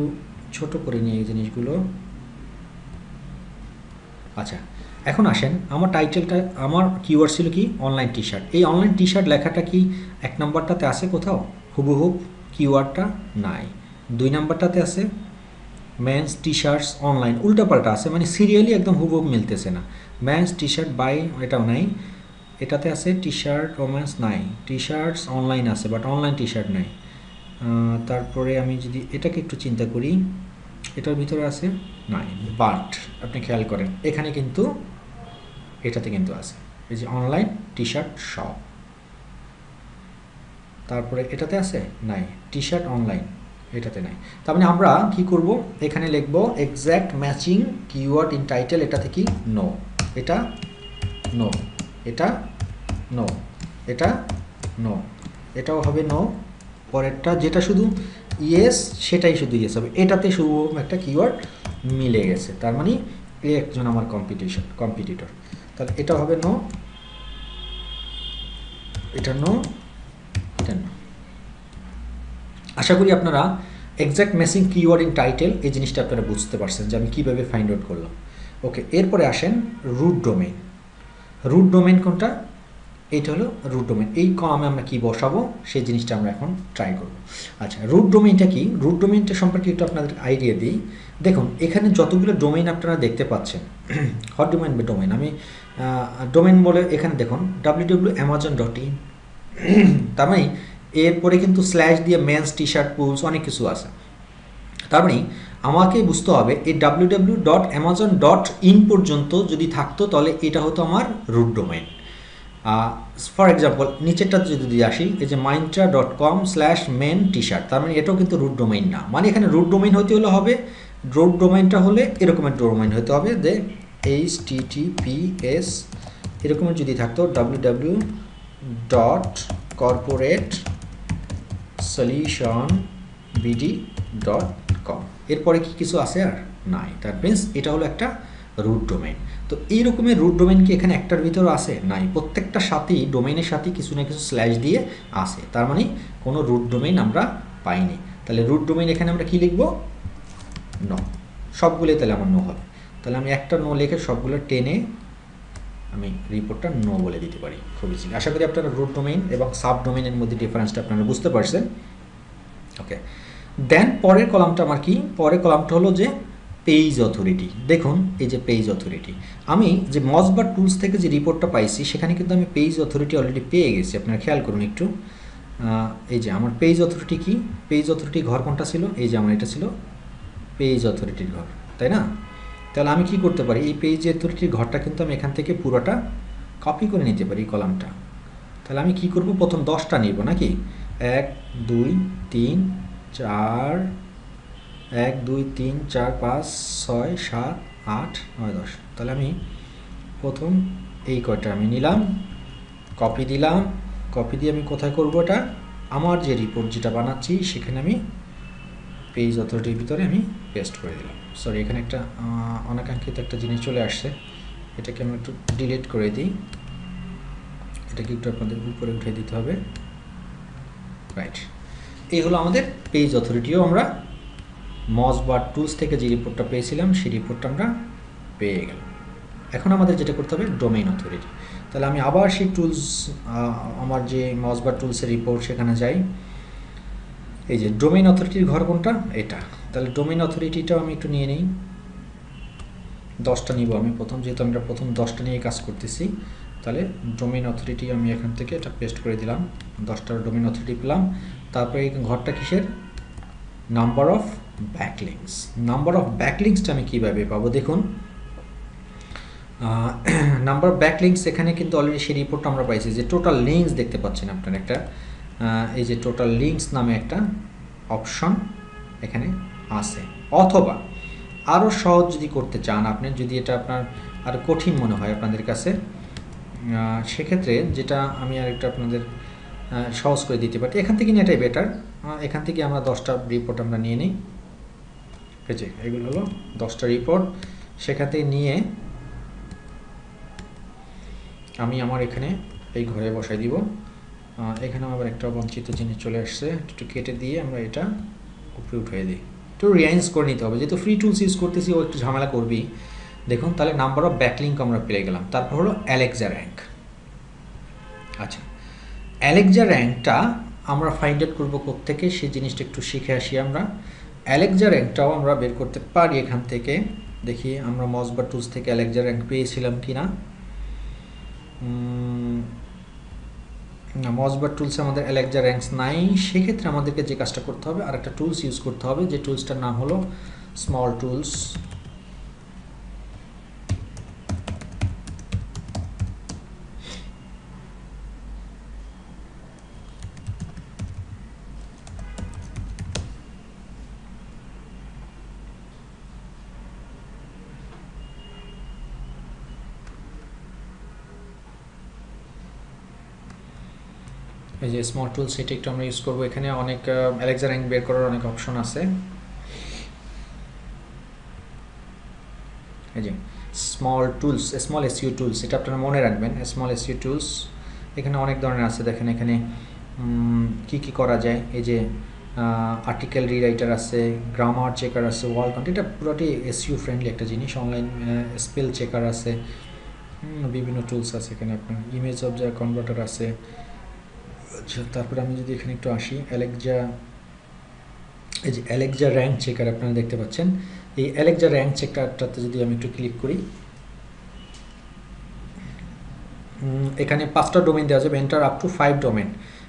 ছোট করে নিই এই জিনিসগুলো। আচ্ছা, এখন আসেন, আমার টাইটেলটা, আমার কিওয়ার্ড ছিল কি অনলাইন টি শার্ট। এই অনলাইন টি শার্ট লেখাটা কি 1 নম্বরটাতে আছে কোথাও? হুবহুব কিওয়ার্ডটা নাই। 2 নম্বরটাতে আছে মেন্স টি শার্টস অনলাইন, উল্টাপাল্টা আছে, মানে সিরিয়ালি একদম হুবহুব মিলতেছে না। মেন্স টি শার্ট বাই এটাও নাই, এটাতে আছে টি শার্ট ওমেন্স নাই, টি শার্টস অনলাইন আছে বাট অনলাইন টি শার্ট নাই। তারপরে আমি যদি এটাকে একটু চিন্তা করি, এটার ভিতরে আছে নাই, বাট আপনি খেয়াল করেন এখানে কিন্তু এটাতে কিন্তু আছে, এই যে অনলাইন টি শার্ট শপ। তারপরে এটাতে আছে নাই, টি শার্ট অনলাইন, এটাতে নাই। তার মানে আমরা কি করব, এখানে লিখব exact matching keyword in title, এটা থেকে নো, এটা নো, এটা নো, এটা নো, এটাও হবে নো। পরেরটা যেটা শুধু ইয়েস, সেটাই শুধু ইয়েস হবে, এটাতে শুধু একটা কিওয়ার্ড মিলে গেছে, তার মানে এই একজন আমার কম্পিটিটর। তাহলে এটা হবে নো, এটা নো, এটা নো। আশা করি আপনারা exact matching keyword in title এই জিনিসটা আপনারা বুঝতে পারছেন যে আমি কীভাবে ফাইন্ড আউট করলাম। ওকে, এরপরে আসেন রুট ডোমেইন। রুট ডোমেইন কোনটা? এইটা হলো রুট ডোমেইন। এই কলামে আমরা কি বসাবো সেই জিনিসটা আমরা এখন ট্রাই করব। আচ্ছা, রুট ডোমেইনটা কি? রুট ডোমেইনটা সম্পর্কে একটু আপনাদের আইডিয়া দিই। দেখুন এখানে যতগুলো ডোমেইন আপনারা দেখতে পাচ্ছেন, হট ডোমেইন বা ডোমেইন, আমি ডোমেইন বলে এখানে দেখুন www.amazon.in, তার মানে এরপরে কিন্তু স্ল্যাশ দিয়ে মেন্স টি শার্ট পুলস অনেক কিছু আছে। তার মানে আমাকে বুঝতে হবে এই www.amazon.in পর্যন্ত যদি থাকতো তাহলে এটা হতো আমার রুট ডোমেইন। ফর এক্সাম্পল নিচেরটা যদি আসি, এই যে myntra.com/men t-shirt, তার মানে এটাও কিন্তু রুট ডোমেইন না। মানে এখানে রুট ডোমেইন হতে হলে হবে, রুট ডোমেইনটা হলে এরকমের ডোমেইন হতে হবে যে https এরকমের যদি থাকতো www.corporatesolutionbd.com, এরপরে কি কিছু আছে আর নাই, দ্যাট মিনস এটা হলো একটা রুট ডোমেইন। তো এই রকমের রুট ডোমেইন কি এখানে একটার ভিতরে আছে? নাই, প্রত্যেকটা সাথেই ডোমেইনের সাথে কিছু না কিছু স্ল্যাশ দিয়ে আছে, তার মানে কোনো রুট ডোমেইন আমরা পাইনি। তাহলে রুট ডোমেইন এখানে আমরা কি লিখব? নো। সবগুলোই তাহলে আমার নো হবে। তাহলে আমি একটা নো লিখে সবগুলো টেনে আমি রিপোর্টটা নো বলে দিতে পারি খুব ইজিলি। আশা করি আপনারা রুট ডোমেইন এবং সাব ডোমেইনের মধ্যে ডিফারেন্সটা আপনারা বুঝতে পারছেন। ওকে, দেন পরের কলামটা আমার কি? পরের কলামটা হলো যে পেজ অথরিটি। দেখুন এই যে পেজ অথরিটি, আমি যে মজবার টুলস থেকে যে রিপোর্টটা পাইছি সেখানে কিন্তু আমি পেজ অথরিটি অলরেডি পেয়ে গেছি। আপনারা খেয়াল করুন একটু, এই যে আমার পেজ অথরিটি কি, পেজ অথরিটি ঘর কোনটা ছিল? এই যে আমার এটা ছিল পেজ অথরিটির ঘর, তাই না? তাহলে আমি কি করতে পারি, এই পেজ অথরিটির ঘরটা কিন্তু আমি এখান থেকে পুরোটা কপি করে নিতে পারি কলামটা। তাহলে আমি কি করব, প্রথম 10টা নিব নাকি, 1 2 3 4, 1 2 3 4 5 6 7 8 9 10। তাহলে আমি প্রথম এই কয়টা আমি নিলাম, কপি দিলাম, কপি দিয়ে আমি কোথায় করব, এটা আমার যে রিপোর্ট যেটা বানাচ্ছি সেখানে আমি পেজ অথরিটির ভিতরে আমি পেস্ট করে দিলাম। সরি, এখানে একটা অনাকাঙ্ক্ষিত একটা জিনিস চলে আসছে, এটাকে আমি একটু ডিলিট করে দিই, এটাকে একটু আপনাদের উপরে উঠে দিতে হবে। রাইট, এই হলো আমাদের পেজ অথরিটিও আমরা মজবার টুলস থেকে যে রিপোর্টটা পেয়েছিলাম সেই রিপোর্টটা আমরা পেয়ে গেলাম। এখন আমাদের যেটা করতে হবে ডোমেইন অথরিটি। তাহলে আমি আবার সেই টুলস, আমার যে মজবার টুলসের রিপোর্ট সেখানে যাই, এই যে ডোমেইন অথরিটির ঘর কোনটা, এটা। তাহলে ডোমেইন অথরিটিটাও আমি একটু নিয়ে নিই, 10টা নিব আমি প্রথম, যেহেতু আমরা প্রথম 10টা নিয়ে কাজ করতেছি। তাহলে ডোমেইন অথরিটি আমি এখান থেকে এটা পেস্ট করে দিলাম, 10টার ডোমেইন অথরিটি পেলাম। তারপরে এই ঘরটা কিসের? Number of backlinks. Number of ব্যাকলিংসটা আমি কীভাবে পাবো? দেখুন নাম্বার অফ ব্যাকলিংস এখানে কিন্তু অলরেডি সেই রিপোর্টটা আমরা পাইছি, যে টোটাল লিঙ্কস দেখতে পাচ্ছেন আপনার একটা, এই যে টোটাল লিঙ্কস নামে একটা অপশন এখানে আছে। অথবা আরও সহজ যদি করতে চান আপনি, যদি এটা আপনার আরও কঠিন মনে হয় আপনাদের কাছে, সেক্ষেত্রে যেটা আমি আরেকটা আপনাদের সহজ করে দিতে পারি, এখান থেকে নিয়ে এটাই বেটার। এখান থেকে আমরা 10টা রিপোর্ট আমরা নিয়ে নিই, এই যে এগুলো হলো 10টা রিপোর্ট, সেখান থেকে নিয়ে আমি আমার এখানে এই ঘরে বসাই দিব। এখানে আবার একটা বঞ্চিত জিনিস চলে আসছে, একটু কেটে দিয়ে আমরা এটা উপরে উঠিয়ে দিই, একটু রিয়াইন্স করে নিতে হবে, যেহেতু ফ্রি টুলস ইউজ করতেছি ও একটু ঝামেলা করবি। দেখুন তাহলে নাম্বার অফ ব্যাকলিঙ্ক আমরা পেয়ে গেলাম। তারপর হলো অ্যালেক্সা র্যাঙ্ক। আচ্ছা, অ্যালেক্সা র্যাঙ্কটা আমরা ফাইন্ড আউট করবো কোত্থেকে, সেই জিনিসটা একটু শিখে আসি আমরা। অ্যালেক্সা র্যাঙ্কটাও আমরা বের করতে পারি এখান থেকে, দেখি আমরা মজবার টুলস থেকে অ্যালেক্সা র্যাঙ্ক পেয়েছিলাম কি না। মজবার টুলসে আমাদের অ্যালেক্সা র্যাঙ্কস নাই, সেক্ষেত্রে আমাদেরকে যে কাজটা করতে হবে আর একটা টুলস ইউজ করতে হবে, যে টুলসটার নাম হলো স্মল টুলস। এই যে স্মল টুলস, এটা একটু আমরা ইউজ করবো। এখানে অনেক অ্যালেক্সা র্যাঙ্ক বের করার অনেক অপশন আছে। এই যে small tools, small SEO tools, এটা আপনারা মনে রাখবেন। স্মল এসইও টুলস এখানে অনেক ধরনের আছে। দেখেন এখানে কি কি করা যায়। এই যে আর্টিকেল রিরাইটার আছে, গ্রামার চেকার আছে, ওয়াল কাউন্ট, এটা পুরোটি এসইও ফ্রেন্ডলি একটা জিনিস। অনলাইন স্পেল চেকার আছে, বিভিন্ন টুলস আছে এখানে। আপনার ইমেজ অবজেক্ট কনভার্টার আছে। আচ্ছা, তারপরে আমি যদি এখানে একটু আসি, অ্যালেক্সা, এই যে অ্যালেক্সা র্যাঙ্ক চেকার আপনারা দেখতে পাচ্ছেন। এই অ্যালেক্সা র্যাঙ্ক চেকারটাতে যদি আমি একটু ক্লিক করি, এখানে 5টা ডোমেইন দেওয়া যাবে, এন্টার আপ টু 5 ডোমেইন,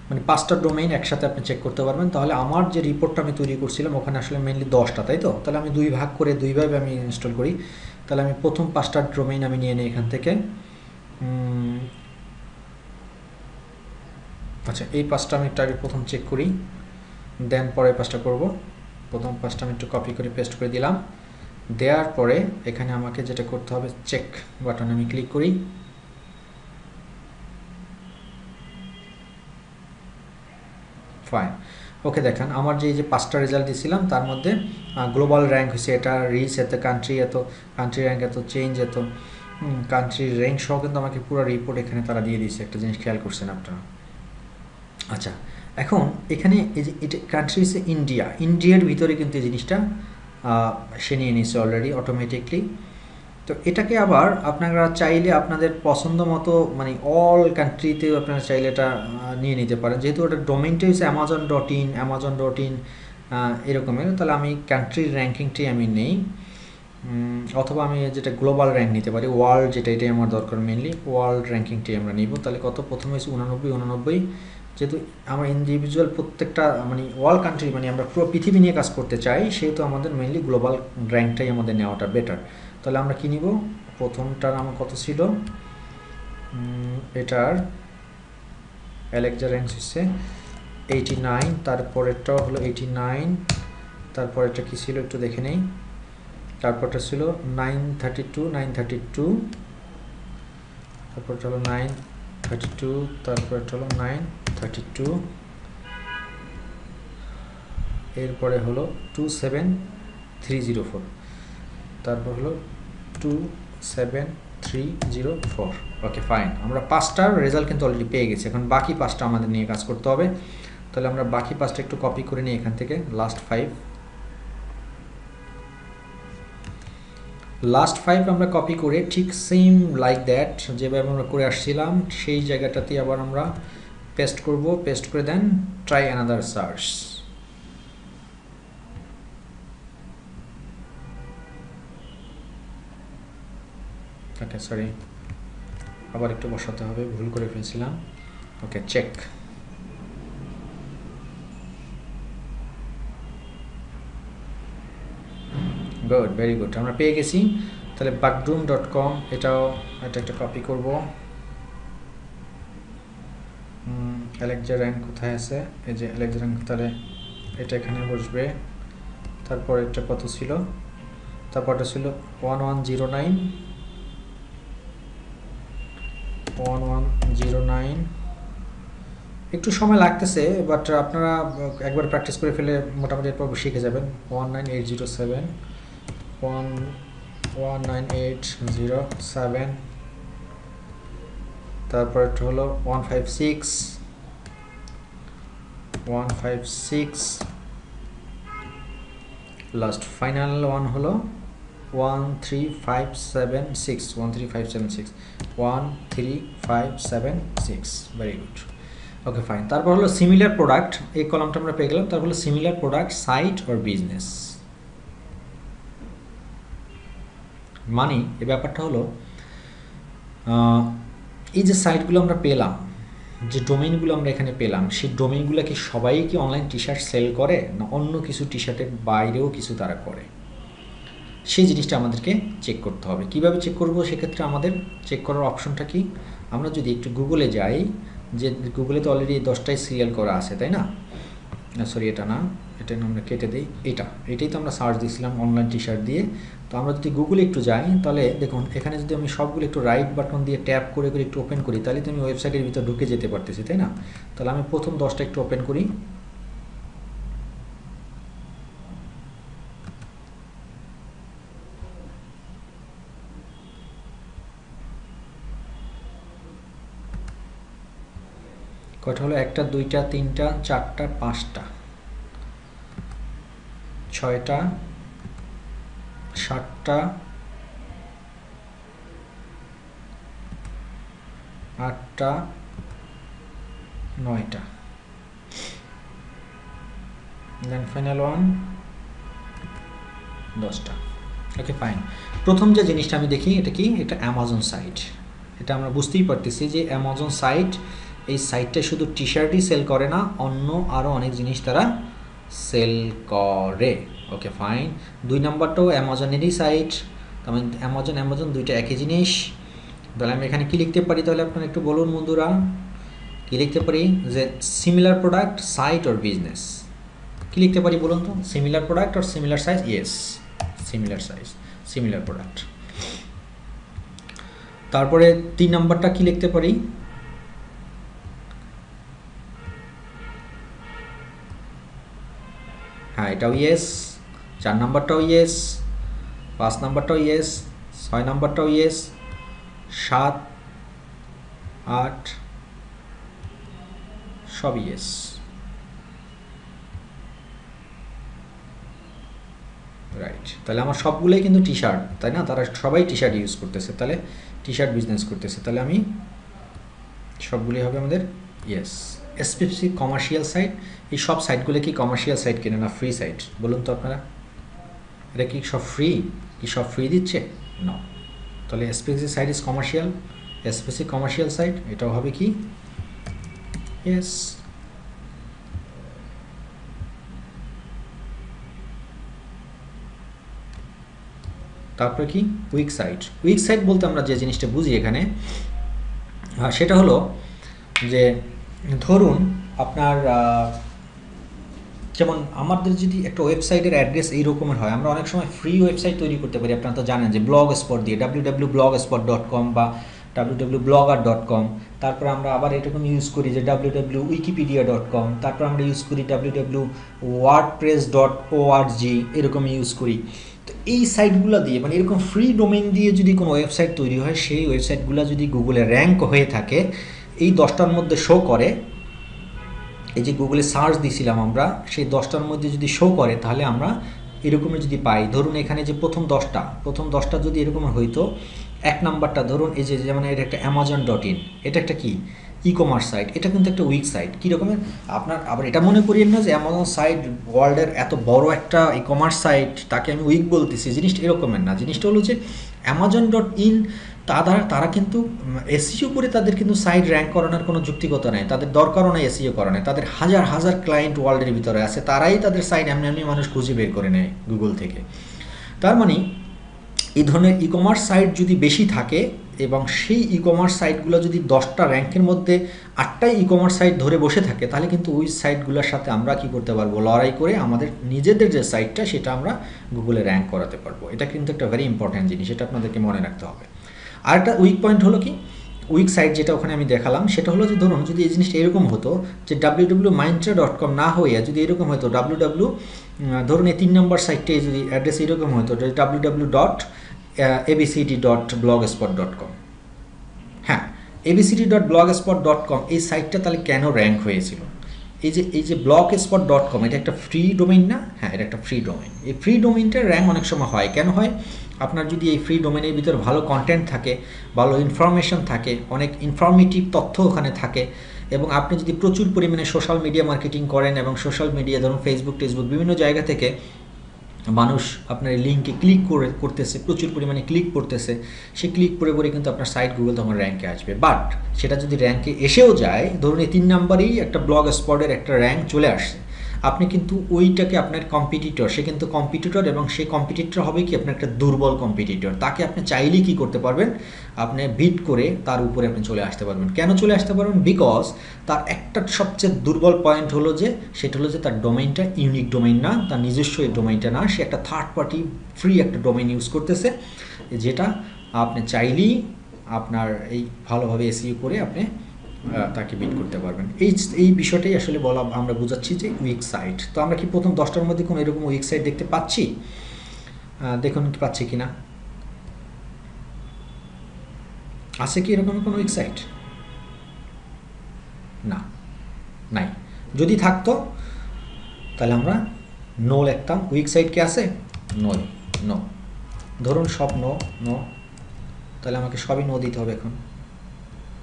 মানে 5টা ডোমেইন একসাথে আপনি চেক করতে পারবেন। তাহলে আমার যে রিপোর্টটা আমি তৈরি করছিলাম ওখানে আসলে মেনলি 10টা, তাই তো? তাহলে আমি 2 ভাগ করে 2ভাবে আমি ইনস্টল করি। তাহলে আমি প্রথম 5টা ডোমেইন আমি নিয়ে নিই এখান থেকে। আচ্ছা, এই 5টা আমি আগে প্রথম চেক করি, দেন পরে 5টা করব। প্রথম 5টা আমি একটু কপি করে পেস্ট করে দিলাম। দেওয়ার পরে এখানে আমাকে যেটা করতে হবে, চেক বাটনে আমি ক্লিক করি। ফাইন, ওকে। দেখেন আমার যে এই যে 5টা রেজাল্ট দিয়েছিলাম তার মধ্যে গ্লোবাল র্যাঙ্ক হয়েছে এটা, রিচ এত, কান্ট্রি এত, কান্ট্রি র্যাঙ্ক এত, চেঞ্জ এত, কান্ট্রি র্যাঙ্ক সহ কিন্তু আমাকে পুরো রিপোর্ট এখানে তারা দিয়ে দিয়েছে। একটা জিনিস খেয়াল করছেন আপনারা? আচ্ছা, এখন এখানে এই যে এটা কান্ট্রি হচ্ছে ইন্ডিয়া, ইন্ডিয়ার ভিতরে কিন্তু এই জিনিসটা সে নিয়ে নিয়েছে অলরেডি অটোমেটিকলি। তো এটাকে আবার আপনারা চাইলে আপনাদের পছন্দ মতো, মানে অল কান্ট্রিতেও আপনারা চাইলে এটা নিয়ে নিতে পারেন। যেহেতু ওটা ডোমেইনটা হচ্ছে amazon.in, amazon.in এরকমের, তাহলে আমি কান্ট্রির র্যাঙ্কিংটি আমি নেই। অথবা আমি যেটা গ্লোবাল র্যাঙ্ক নিতে পারি, ওয়ার্ল্ড, যেটা এটাই আমার দরকার মেনলি, ওয়ার্ল্ড র্যাঙ্কিংটি আমরা নিব। তাহলে কত? প্রথমে হয়েছে 89। যেহেতু আমরা ইন্ডিভিজুয়াল প্রত্যেকটা, মানে ওয়ার্ল্ড কান্ট্রি, মানে আমরা পুরো পৃথিবী নিয়ে কাজ করতে চাই, সেহেতু আমাদের মেনলি গ্লোবাল র্যাঙ্কটাই আমাদের নেওয়াটা বেটার। তাহলে আমরা কী নিব? প্রথমটার আমার কত ছিল? এটার অ্যালেক্সা র্যাঙ্ক হচ্ছে 89, তারপরেরটাও হলো 89, তারপরেরটা কী ছিল একটু দেখে নেই। তারপরটা ছিল 932, তারপরটা হলো 932, তারপরটা হলো 932, এরপরে হলো 27304, তারপর হলো 27304। ওকে, ফাইন। আমরা 5টার রেজাল্ট কিন্তু অলরেডি পেয়ে গেছি। এখন বাকি 5টা আমাদের নিয়ে কাজ করতে হবে। তাহলে আমরা বাকি 5টা একটু কপি করে নিই এখান থেকে। লাস্ট 5 আমরা কপি করে ঠিক সেম লাইক দ্যাট যেভাবে আমরা করে আসছিলাম সেই জায়গাটাতে আবার আমরা পেস্ট করব। পেস্ট করে দেন ট্রাই অ্যানাদার সার্চ। ওকে, সরি, আবার একটু বসাতে হবে, ভুল করে ফেলছিলাম। ওকে, চেক। গুড, ভেরি গুড, আমরা পেয়ে গেছি। তাহলে bagdoom.com, এটা একটা কপি করব। অ্যালেক্সা র্যাঙ্ক কোথায় আছে? এই যে অ্যালেক্সা র্যাঙ্ক, তাহলে এটা এখানে বসবে। তারপর এটা কত ছিল? তারপরটা ছিল 1109। একটু সময় লাগতেছে, বাট আপনারা একবার প্র্যাকটিস করে ফেলে মোটামুটি এরপর শিখে যাবেন। 19807, তারপর এটা হলো 156, লাস্ট ফাইনাল ওয়ান হলো 13576। Very good. Okay, fine. তারপর হলো সিমিলার প্রোডাক্ট, এই কলামটা আমরা পেয়ে গেলাম। তারপর হলো similar product, site or business. মানে এই ব্যাপারটা হলো, এই যে সাইটগুলো আমরা পেলাম, যে ডোমেইনগুলো আমরা এখানে পেলাম, সেই ডোমেইনগুলো কি সবাই কি অনলাইন টি শার্ট সেল করে, না অন্য কিছু টি শার্টের বাইরেও কিছু তারা করে? সেই জিনিসটা আমাদেরকে চেক করতে হবে। কিভাবে চেক করব? সেক্ষেত্রে আমাদের চেক করার অপশনটা কি? আমরা যদি একটু গুগলে যাই, যে গুগলে তো অলরেডি 10টাই সিরিয়াল করা আছে, তাই না? সরি, এটা না, এটা আমরা কেটে দিই। এটাই তো আমরা সার্চ দিয়েছিলাম অনলাইন টি শার্ট দিয়ে। তো তো আমরা যদি গুগলে একটু যাই তাহলে দেখুন এখানে যদি আমি সবগুলো একটু রাইট বাটন দিয়ে ট্যাপ করে করে একটু ওপেন করি তাহলে তো আমি ওয়েবসাইটের ভিতর ঢুকে যেতে পারতেছি, তাই না? তাহলে আমি প্রথম 10টা একটু ওপেন করি। কয়টা হলো? 1টা 2টা 3টা 4টা 5টা 6টা 7টা 8টা 9টা, দেন ফাইনাল ওয়ান 10টা। Okay fine. প্রথম যে জিনিসটা আমি দেখি এটা কি? এটা অ্যামাজন সাইট। এটা আমরা বুঝতেই পারতেছি যে অ্যামাজন সাইট, এই সাইটটা শুধু টি শার্টই সেল করে না, অন্য আরও অনেক জিনিস তারা সেল করে। Okay fine. 2 নাম্বারটাও অ্যামাজনেরই সাইট, তার মানে অ্যামাজন দুইটা একই জিনিস। তাহলে আমি এখানে কি লিখতে পারি? তাহলে আপনারা একটু বলুন বন্ধুরা, কি লিখতে পারি? যে similar product site or business, কি লিখতে পারি বলুন তো? Similar product or similar size? Yes, similar size, similar product. তারপরে 3 নাম্বারটা কি লিখতে পারি? হ্যাঁ, এটাও ইয়েস। 4 নাম্বারটাও ইয়েস, 5 নাম্বারটাও ইয়েস, 6 নাম্বারটাও ইয়েস, 7 8 সব ইয়েস। রাইট, তাহলে আমার সবগুলোই কিন্তু টি শার্ট, তাই না? তারা সবাই টি শার্ট ইউজ করতেছে, তাহলে টি শার্ট বিজনেস করতেছে, তাহলে আমি সবগুলি হবে আমাদের ইয়েস। স্পেসিফিক কমার্শিয়াল সাইট, এই সব সাইটগুলো কি কমার্শিয়াল সাইট কিনে না ফ্রি সাইট? বলুন তো আপনারা, এটা কি সব ফ্রি? কি সব ফ্রি দিচ্ছে? না। তাহলে specific site is commercial, specific commercial site এটাও হবে কি ইয়েস। তারপরে কি উইক সাইট? উইক সাইট বলতে আমরা যে জিনিসটা বুঝি এখানে সেটা হলো যে ধরুন আপনার যেমন আমাদের যদি একটা ওয়েবসাইটের অ্যাড্রেস এই রকমের হয়, আমরা অনেক সময় ফ্রি ওয়েবসাইট তৈরি করতে পারি। আপনারা তো জানেন যে ব্লগ স্পট দিয়ে www.blogspot.com বা www.blogger.com, তারপর আমরা আবার এরকম ইউজ করি যে www.wikipedia.com, তারপর আমরা ইউজ করি www.wordpress.org, এরকম ইউজ করি। তো এই সাইটগুলো দিয়ে মানে এরকম ফ্রি ডোমেইন দিয়ে যদি কোনো ওয়েবসাইট তৈরি হয়, সেই ওয়েবসাইটগুলো যদি গুগলে র্যাঙ্ক হয়ে থাকে, এই 10টার মধ্যে শো করে, এই যে গুগলে সার্চ দিছিলাম আমরা, সেই 10টার মধ্যে যদি শো করে, তাহলে আমরা এরকমের যদি পাই, ধরুন এখানে যে প্রথম 10টা যদি এরকম হইতো, 1 নাম্বারটা ধরুন এই যে যেমন এটা একটা amazon.in, এটা একটা কি ই কমার্স সাইট, এটা কিন্তু একটা উইক সাইট। কী রকমের? আপনার আবার এটা মনে করিয়েন না যে অ্যামাজন সাইট ওয়ার্ল্ডের এত বড় একটা ই কমার্স সাইট, তাকে আমি উইক বলতেছি, জিনিসটা এরকমের না। জিনিসটা হলো যে amazon.in তারা কিন্তু এসইও করে তাদের কিন্তু সাইট র্যাঙ্ক করানোর কোনো যুক্তিগত নেই, তাদের দরকারও নেই এসইও করানোর। তাদের হাজার হাজার ক্লায়েন্ট ওয়ার্ল্ডের ভিতরে আছে, তারাই তাদের সাইট এমনি এমনি মানুষ খুঁজে বের করে নেয় গুগল থেকে। তার মানে এই ধরনের ই কমার্স সাইট যদি বেশি থাকে এবং সেই ই কমার্স সাইটগুলো যদি 10টা র্যাঙ্কের মধ্যে 8টাই ই কমার্স সাইট ধরে বসে থাকে, তাহলে কিন্তু ওই সাইটগুলোর সাথে আমরা কি করতে পারবো? লড়াই করে আমাদের নিজেদের যে সাইটটা সেটা আমরা গুগলে র্যাঙ্ক করাতে পারবো। এটা কিন্তু একটা ভেরি ইম্পর্ট্যান্ট জিনিস, এটা আপনাদেরকে মনে রাখতে হবে। আর একটা উইক পয়েন্ট হলো কি, উইক সাইট যেটা ওখানে আমি দেখালাম, সেটা হলো যে ধরুন যদি এই জিনিসটা এরকম হতো যে www.mindtra.com না হয়ে যদি এরকম হতো ধরুন এই 3 নম্বর সাইটটাই যদি অ্যাড্রেস এরকম হতো www.abcd.blogspot.com, হ্যাঁ abcd.blogspot.com, এই সাইটটা তাহলে কেন র্যাঙ্ক হয়েছিল? এই যে blogspot.com, এটা একটা ফ্রি ডোমেইন না? হ্যাঁ, এটা একটা ফ্রি ডোমেইন। এই ফ্রি ডোমেইনটার র্যাঙ্ক অনেক সময় হয়, কেন হয়? আপনার যদি এই ফ্রি ডোমেইনের ভিতরে ভালো কন্টেন্ট থাকে, ভালো ইনফরমেশন থাকে, অনেক ইনফরমেটিভ তথ্য ওখানে থাকে, এবং আপনি যদি প্রচুর পরিমাণে সোশ্যাল মিডিয়া মার্কেটিং করেন এবং সোশ্যাল মিডিয়া ধরুন ফেসবুক টেসবুক বিভিন্ন জায়গা থেকে মানুষ আপনার এই লিঙ্কে ক্লিক করতেছে, প্রচুর পরিমাণে ক্লিক করতেছে, সে ক্লিক করে কিন্তু আপনার সাইট গুগল তখন র্যাঙ্কে আসবে। বাট সেটা যদি র্যাঙ্কে এসেও যায়, ধরুন এই 3 নাম্বারেই একটা ব্লগ স্পটের একটা র্যাঙ্ক চলে আসছে, আপনি কিন্তু ওইটাকে আপনার কম্পিটিটর, সে কিন্তু কম্পিটিটর, এবং সেই কম্পিটিটর হবে কি আপনার একটা দুর্বল কম্পিটিটর। তাকে আপনি চাইলেই কী করতে পারবেন, আপনি বিট করে তার উপরে আপনি চলে আসতে পারবেন। কেন চলে আসতে পারবেন? বিকজ তার একটা সবচেয়ে দুর্বল পয়েন্ট হলো যে, সেটা হলো যে তার ডোমেইনটা ইউনিক ডোমেইন না, তার নিজস্ব এই ডোমেইনটা না, সে একটা থার্ড পার্টি ফ্রি একটা ডোমেইন ইউজ করতেছে, যেটা আপনি চাইলেই আপনার এই ভালোভাবে এসইও করে আপনি তাকে বিট করতে পারবেন। এই বিষয়টাই আসলে বলা, আমরা বোঝাচ্ছি যে উইক সাইট। তো আমরা কি প্রথম 10টার মধ্যে কোনো এরকম উইক সাইট দেখতে পাচ্ছি? দেখুন কি পাচ্ছি কিনা, আছে কি এরকম কোনো উইক সাইট? না, নাই। যদি থাকতো তাহলে আমরা নো লিখতাম। উইক সাইট কি আছে? নয়, নো। ধরুন সব নো, নো, তাহলে আমাকে সবই নো দিতে হবে। এখন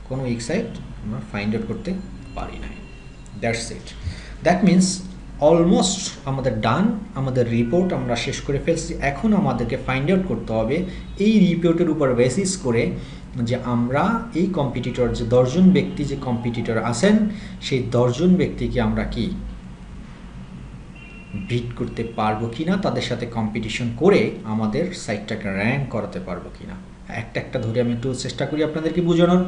কোনো উইক সাইট আমরা ফাইন্ড আউট করতে পারি না। That's it. That means almost আমাদের ডান, আমাদের রিপোর্ট আমরা শেষ করে ফেলছি। এখন আমাদেরকে ফাইন্ড আউট করতে হবে এই রিপোর্টের উপর বেসিস করে যে আমরা এই কম্পিটিটর, যে 10 জন ব্যক্তি যে কম্পিটিটর আছেন, সেই 10 জন ব্যক্তিকে আমরা কি বিট করতে পারবো কি না, তাদের সাথে কম্পিটিশন করে আমাদের সাইটটাকে র্যাঙ্ক করাতে পারবো কি না। একটা একটা ধরে আমি একটু চেষ্টা করি আপনাদেরকে বোঝানোর।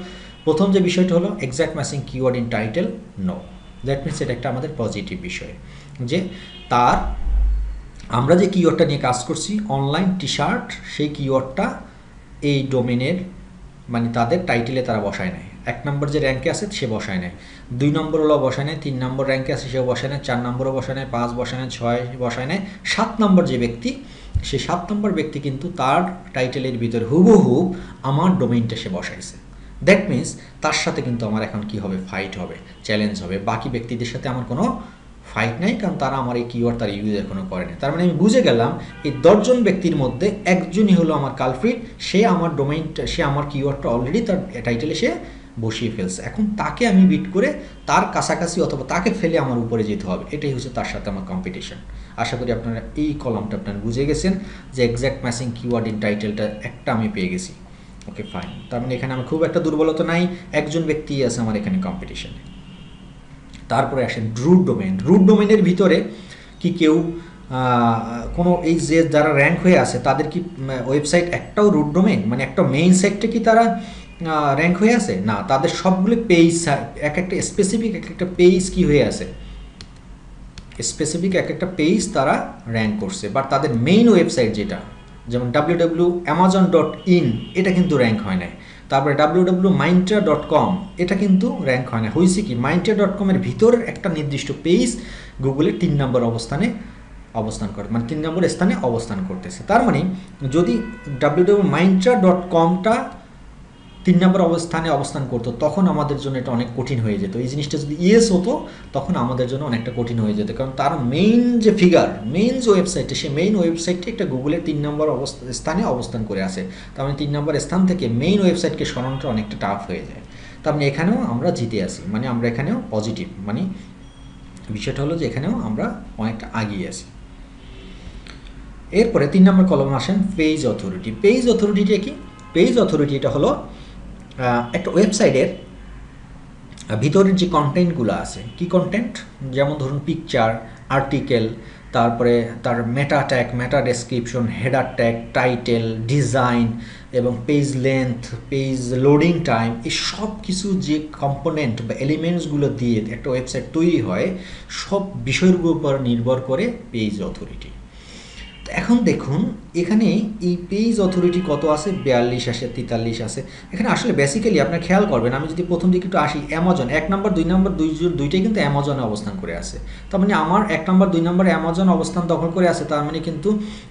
প্রথম যে বিষয়টা হলো exact matching keyword in title, no. That means এটা একটা আমাদের পজিটিভ বিষয়, যে তার আমরা যে কিওয়ার্ডটা নিয়ে কাজ করছি অনলাইন টি শার্ট, সেই কিওয়ার্ডটা এই ডোমেনের মানে তাদের টাইটেলে তারা বসায় নেয়। 1 নম্বর যে র্যাঙ্কে আছে সে বসায় নেয়, 2 নম্বরও বসায় নেয়, 3 নম্বর র্যাঙ্কে আছে সেও বসায় নেয়, 4 নম্বরও বসায় নেয়, 5 বসায় নেয়, 6 বসায় নেয়, 7 নম্বর যে ব্যক্তি, সেই 7 নম্বর ব্যক্তি কিন্তু তার টাইটেলের ভিতরে হুবহু আমার ডোমেইনটা সে বসাইছে। দ্যাট মিনস তার সাথে কিন্তু আমার এখন কি হবে, ফাইট হবে, চ্যালেঞ্জ হবে। বাকি ব্যক্তিদের সাথে আমার কোনো ফাইট নাই, কারণ তারা আমার এই কিওয়ার্ড তার ইউজ এখনো করেনি। তার মানে আমি বুঝে গেলাম এই 10 জন ব্যক্তির মধ্যে একজনই হলো আমার কালপ্রিট, সে আমার ডোমেইনটা, সে আমার কিওয়ার্ডটা অলরেডি তার টাইটেলে সে বসিয়ে ফেলছে। এখন তাকে আমি বিট করে তার কাছাকাছি অথবা তাকে ফেলে আমার উপরে যেতে হবে। এটাই হচ্ছে তার সাথে আমার কম্পিটিশন। আশা করি আপনারা এই কলামটা আপনারা বুঝে গেছেন যে এক্স্যাক্ট ম্যাচিং কিওয়ার্ড ইন টাইটেলটা একটা আমি পেয়ে গেছি। ওকে, ফাইন। তার মানে এখানে আমার খুব একটা দুর্বলতা নাই, একজন ব্যক্তি আছে আমার এখানে কম্পিটিশনে। তারপরে আসেন রুট ডোমেইন। রুট ডোমেইনের ভিতরে কি কেউ কোনো এই যে যারা র্যাঙ্ক হয়ে আছে তাদের কি ওয়েবসাইট একটাও রুট ডোমেইন, মানে একটা মেইন সাইটে কি তারা র্যাঙ্ক হয়ে আছে? না, তাদের সবগুলো পেজ, এক একটা স্পেসিফিক এক একটা পেজ কি হয়ে আছে, স্পেসিফিক এক একটা পেজ তারা র্যাঙ্ক করছে। বাট তাদের মেইন ওয়েবসাইট যেটা, যেমন www.amazon.in, এটা কিন্তু র্যাঙ্ক হয় নাই। তারপরে www.myntra.com, এটা কিন্তু র্যাঙ্ক হয় না। হয়েছে কি, myntra.com এর ভিতরের একটা নির্দিষ্ট পেজ গুগলের 3 নম্বর অবস্থানে অবস্থান করে, মানে 3 নম্বর স্থানে অবস্থান করতেছে। তার মানে যদি www.myntra.comটা 3 নম্বর অবস্থানে অবস্থান করতো, তখন আমাদের জন্য এটা অনেক কঠিন হয়ে যেত। এই জিনিসটা যদি ইয়েস হতো তখন আমাদের জন্য অনেকটা কঠিন হয়ে যেত, কারণ তার মেইন যে ফিগার, মেইন যে ওয়েবসাইটে, সেই মেইন ওয়েবসাইটটি একটা গুগলের 3 নম্বর স্থানে অবস্থান করে আছে। তার মানে 3 নম্বর স্থান থেকে মেইন ওয়েবসাইটকে সরানোটা অনেকটা টাফ হয়ে যায়। তার মানে এখানেও আমরা জিতে আসি, মানে আমরা এখানেও পজিটিভ, মানে বিষয়টা হলো যে এখানেও আমরা অনেকটা আগিয়ে আছি। এরপরে 3 নম্বর কলমে আসেন পেজ অথরিটি। পেজ অথরিটিটা কি? পেজ অথরিটি এটা হলো একটা ওয়েবসাইটের ভিতরের যে কন্টেন্টগুলো আছে। কি কন্টেন্ট? যেমন ধরুন পিকচার, আর্টিকেল, তারপরে তার meta tag, meta description, header tag, title, design এবং page length, page loading time, এই সব কিছু যে কম্পোনেন্ট বা এলিমেন্টসগুলো দিয়ে একটা ওয়েবসাইট তৈরি হয়, সব বিষয়ের উপর নির্ভর করে পেজ অথরিটি। এখন দেখুন এখানে এই পেজ অথরিটি কত আছে, 42 আছে, 43 আছে। এখানে আসলে বেসিক্যালি আপনার খেয়াল করবেন, আমি যদি প্রথম দিকে একটু আসি, অ্যামাজন 1 নম্বর 2 নম্বর দুইটাই কিন্তু অ্যামাজনে অবস্থান করে আছে। তার মানে আমার 1 নম্বর 2 নম্বর অ্যামাজন অবস্থান দখল করে আছে। তার মানে কিন্তু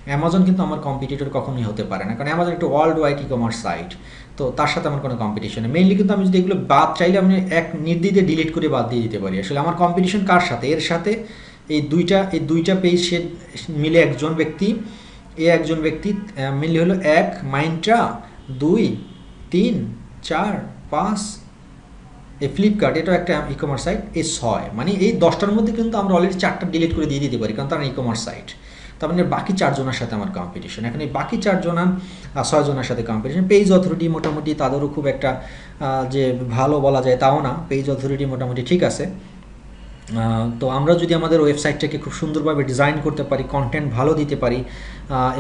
অ্যামাজন কিন্তু আমার কম্পিটিটর কখনোই হতে পারে না, কারণ অ্যামাজন একটা world wide e commerce site. তো তার সাথে আমার কোনো কম্পিটিশন নেই। মেইনলি কিন্তু আমি যদি এগুলো বাদ চাইলে আমি এক নির্দ্বিধায় ডিলিট করে বাদ দিয়ে দিতে পারি। আসলে আমার কম্পিটিশন কার সাথে? এর সাথে এই দুইটা পেজ সে মিলে একজন ব্যক্তি, একজন ব্যক্তি মিলে হলো 1 মাইন্ট্রা, 2 3 4 5, এই ফ্লিপকার্ট, এটাও একটা ই কমার্স সাইট, এই 6, মানে এই 10টার মধ্যে কিন্তু আমরা অলরেডি 4টা ডিলিট করে দিয়ে দিতে পারি, কারণ তারা ই কমার্স সাইট। তার মানে বাকি 4 জনের সাথে আমার কম্পিটিশন। এখন এই বাকি 6 জনের সাথে কম্পিটিশন। পেজ অথরিটি মোটামুটি তাদেরও খুব একটা যে ভালো বলা যায় তাও না, পেজ অথরিটি মোটামুটি ঠিক আছে। তো আমরা যদি আমাদের ওয়েবসাইটটাকে খুব সুন্দরভাবে ডিজাইন করতে পারি, কন্টেন্ট ভালো দিতে পারি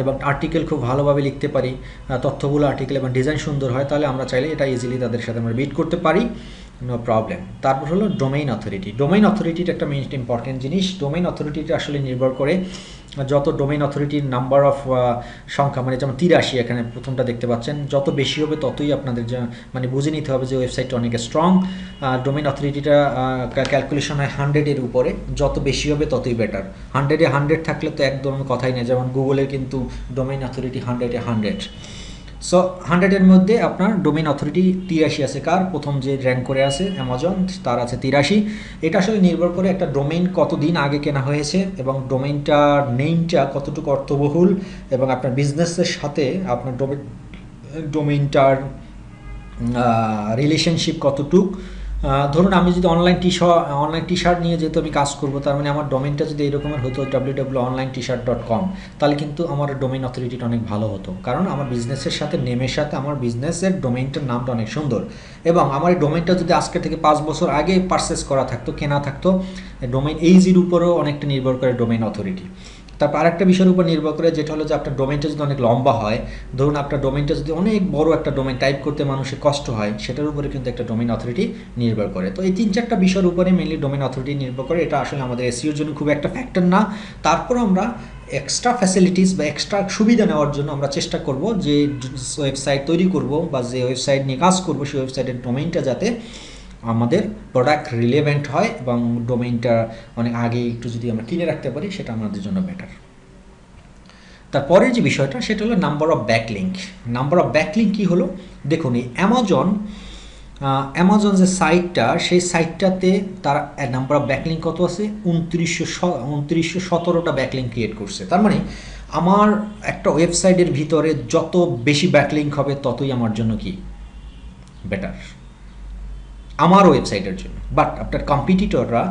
এবং আর্টিকেল খুব ভালোভাবে লিখতে পারি, তথ্যগুলো আর্টিকেল এবং ডিজাইন সুন্দর হয়, তাহলে আমরা চাইলে এটা ইজিলি তাদের সাথে আমরা বিট করতে পারি, নো প্রবলেম। তারপর হলো ডোমেইন অথরিটি। ডোমেইন অথরিটিটা একটা মেইন ইম্পর্টেন্ট জিনিস। ডোমেইন অথরিটিটা আসলে নির্ভর করে যত ডোমেইন অথরিটির নাম্বার অফ সংখ্যা, মানে যেমন 83 এখানে প্রথমটা দেখতে পাচ্ছেন, যত বেশি হবে ততই আপনাদের মানে বুঝে নিতে হবে যে ওয়েবসাইটটা অনেক স্ট্রং। ডোমেইন অথরিটিটা ক্যালকুলেশন হয় 100-এর উপরে, যত বেশি হবে ততই বেটার। 100-এ 100 থাকলে তো একদম কথাই নেই, যেমন গুগলের কিন্তু ডোমেইন অথরিটি 100-এ 100। সো 100-এর মধ্যে আপনার ডোমেইন অথরিটি 83 আছে। কার প্রথম যে র্যাঙ্ক করে আছে অ্যামাজন, তার আছে 83। এটা আসলে নির্ভর করে একটা ডোমেইন কতদিন আগে কেনা হয়েছে এবং ডোমেইনটার নেমটা কতটুকু অর্থবহুল এবং আপনার বিজনেসের সাথে আপনার ডোমেইনটার রিলেশনশিপ কতটুক। ধরুন আমি যদি অনলাইন টি শার্ট নিয়ে যেহেতু আমি কাজ করবো, তার মানে আমার ডোমেইনটা যদি এরকমের হতো www.onlinetshirt.com, তাহলে কিন্তু আমার ডোমেইন অথরিটিটা অনেক ভালো হতো, কারণ আমার বিজনেসের সাথে নেমের সাথে আমার বিজনেসের ডোমেইনটার নামটা অনেক সুন্দর। এবং আমার এই ডোমেইনটা যদি আজকে থেকে 5 বছর আগে পারচেস করা থাকতো, কেনা থাকতো, ডোমেইন এইজির উপরেও অনেকটা নির্ভর করে ডোমেইন অথরিটি। তারপর আরেকটা বিষয়ের উপর নির্ভর করে, যেটা হলো যে আপনার ডোমেইনটা যদি অনেক লম্বা হয়, ধরুন আপনার ডোমেইনটা যদি অনেক বড় একটা ডোমেইন, টাইপ করতে মানুষের কষ্ট হয়, সেটার উপরে কিন্তু একটা ডোমেইন অথরিটি নির্ভর করে। তো এই 3-4টা বিষয়ের উপরে মেইনলি ডোমেইন অথরিটি নির্ভর করে। এটা আসলে আমাদের এসইওর জন্য খুব একটা ফ্যাক্টর না। তারপর আমরা এক্সট্রা ফ্যাসিলিটিস বা এক্সট্রা সুবিধা নেওয়ার জন্য আমরা চেষ্টা করব যে ওয়েবসাইট তৈরি করব বা যে ওয়েবসাইট নিয়ে কাজ করবো, সেই ওয়েবসাইটের ডোমেইনটা যাতে আমাদের প্রোডাক্ট রিলেভেন্ট হয় এবং ডোমেইনটা অনেক আগে একটু যদি আমরা কিনে রাখতে পারি, সেটা আমাদের জন্য বেটার। তারপরের যে বিষয়টা সেটা হলো number of backlink. Number of backlink কী হলো, দেখুন এই অ্যামাজন যে সাইটটা, সেই সাইটটাতে তার নাম্বার অফ ব্যাকলিঙ্ক কত আছে, 2917টা ব্যাকলিঙ্ক ক্রিয়েট করছে। তার মানে আমার একটা ওয়েবসাইটের ভিতরে যত বেশি ব্যাকলিঙ্ক হবে ততই আমার জন্য কি বেটার, আমার ওয়েবসাইটের জন্য। বাট আপনার কম্পিটিটররা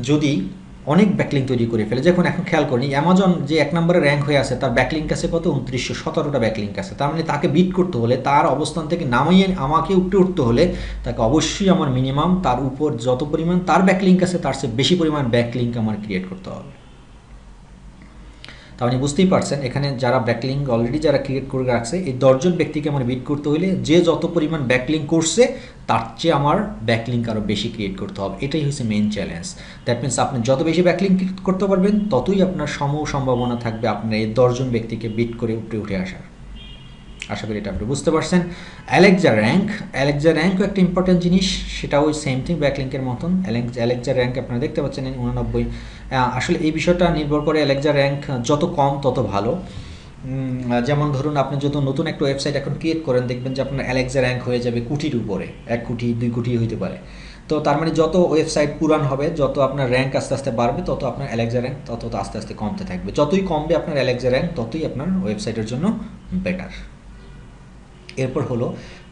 যদি অনেক ব্যাকলিঙ্ক তৈরি করে ফেলে, যখন এখন খেয়াল করি অ্যামাজন যে 1 নম্বরে র্যাঙ্ক হয়ে আছে, তার ব্যাকলিঙ্ক আছে কত, 2917টা ব্যাকলিঙ্ক আছে। তার মানে তাকে বিট করতে হলে, তার অবস্থান থেকে নামিয়ে আমাকে উঠতে হলে, তাকে অবশ্যই আমার মিনিমাম তার উপর যত পরিমাণ তার ব্যাকলিঙ্ক আছে তার চেয়ে বেশি পরিমাণ ব্যাকলিঙ্ক আমার ক্রিয়েট করতে হবে। তার মানে বুঝতেই পারছেন এখানে যারা ব্যাকলিঙ্ক অলরেডি যারা ক্রিয়েট করে রাখছে, এই 10 জন ব্যক্তিকে আমার বিট করতে হলে যে যত পরিমাণ ব্যাকলিঙ্ক করছে তার চেয়ে আমার ব্যাকলিঙ্ক আরও বেশি ক্রিয়েট করতে হবে। এটাই হচ্ছে মেইন চ্যালেঞ্জ। দ্যাট মিনস আপনি যত বেশি ব্যাকলিঙ্ক করতে পারবেন ততই আপনার সম্ভাবনা থাকবে আপনার এই 10 জন ব্যক্তিকে বিট করে উঠে আসার। আশা করি এটা আপনি বুঝতে পারছেন। অ্যালেক্সা র্যাঙ্কও একটা ইম্পর্টেন্ট জিনিস, সেটাও ওই সেম থিং ব্যাকলিঙ্কের মতন। অ্যালেক্সা র্যাঙ্ক আপনারা দেখতে পাচ্ছেন 89। আসলে এই বিষয়টা নির্ভর করে অ্যালেক্সা র্যাঙ্ক যত কম তত ভালো। যেমন ধরুন আপনি যদি নতুন একটা ওয়েবসাইট এখন ক্রিয়েট করেন, দেখবেন যে আপনার অ্যালেক্সা র্যাঙ্ক হয়ে যাবে কোটির উপরে, 1 কোটি 2 কোটি হইতে পারে। তো তার মানে যত ওয়েবসাইট পুরান হবে, যত আপনার র্যাঙ্ক আস্তে আস্তে বাড়বে, তত আপনার অ্যালেক্সা র্যাঙ্ক তত আস্তে আস্তে কমতে থাকবে। যতই কমবে আপনার অ্যালেক্সা র্যাঙ্ক, ততই আপনার ওয়েবসাইটের জন্য বেটার। এরপর হলো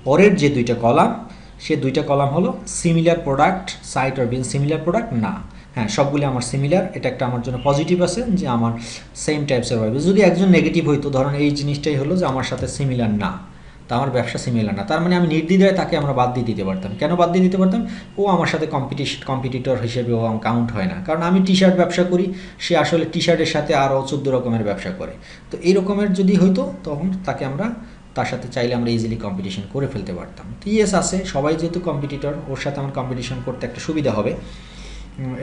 পরের যে 2টা কলাম, সে 2টা কলাম হলো সিমিলার প্রোডাক্ট সাইট আর বিন সিমিলার প্রোডাক্ট না। হ্যাঁ, সবগুলি আমার সিমিলার, এটা একটা আমার জন্য পজিটিভ আছে যে আমার সেম টাইপসের হবে। যদি একজন নেগেটিভ হইতো, ধরুন এই জিনিসটাই হলো যে আমার সাথে সিমিলার না, তা আমার ব্যবসা সিমিলার না, তার মানে আমি নির্দ্বিধায় তাকে আমরা বাদ দিয়ে দিতে পারতাম। কেন বাদ দিয়ে দিতে পারতাম, ও আমার সাথে কম্পিটিটর হিসেবে ও কাউন্ট হয় না। কারণ আমি টি শার্ট ব্যবসা করি, সে আসলে টি শার্টের সাথে আরও 14 রকমের ব্যবসা করে। তো এই রকমের যদি হইতো, তখন তাকে আমরা তার সাথে চাইলে আমরা ইজিলি কম্পিটিশন করে ফেলতে পারতাম। তো ইয়েস আছে, সবাই যেহেতু কম্পিটিটর, ওর সাথে আমার কম্পিটিশন করতে একটা সুবিধা হবে,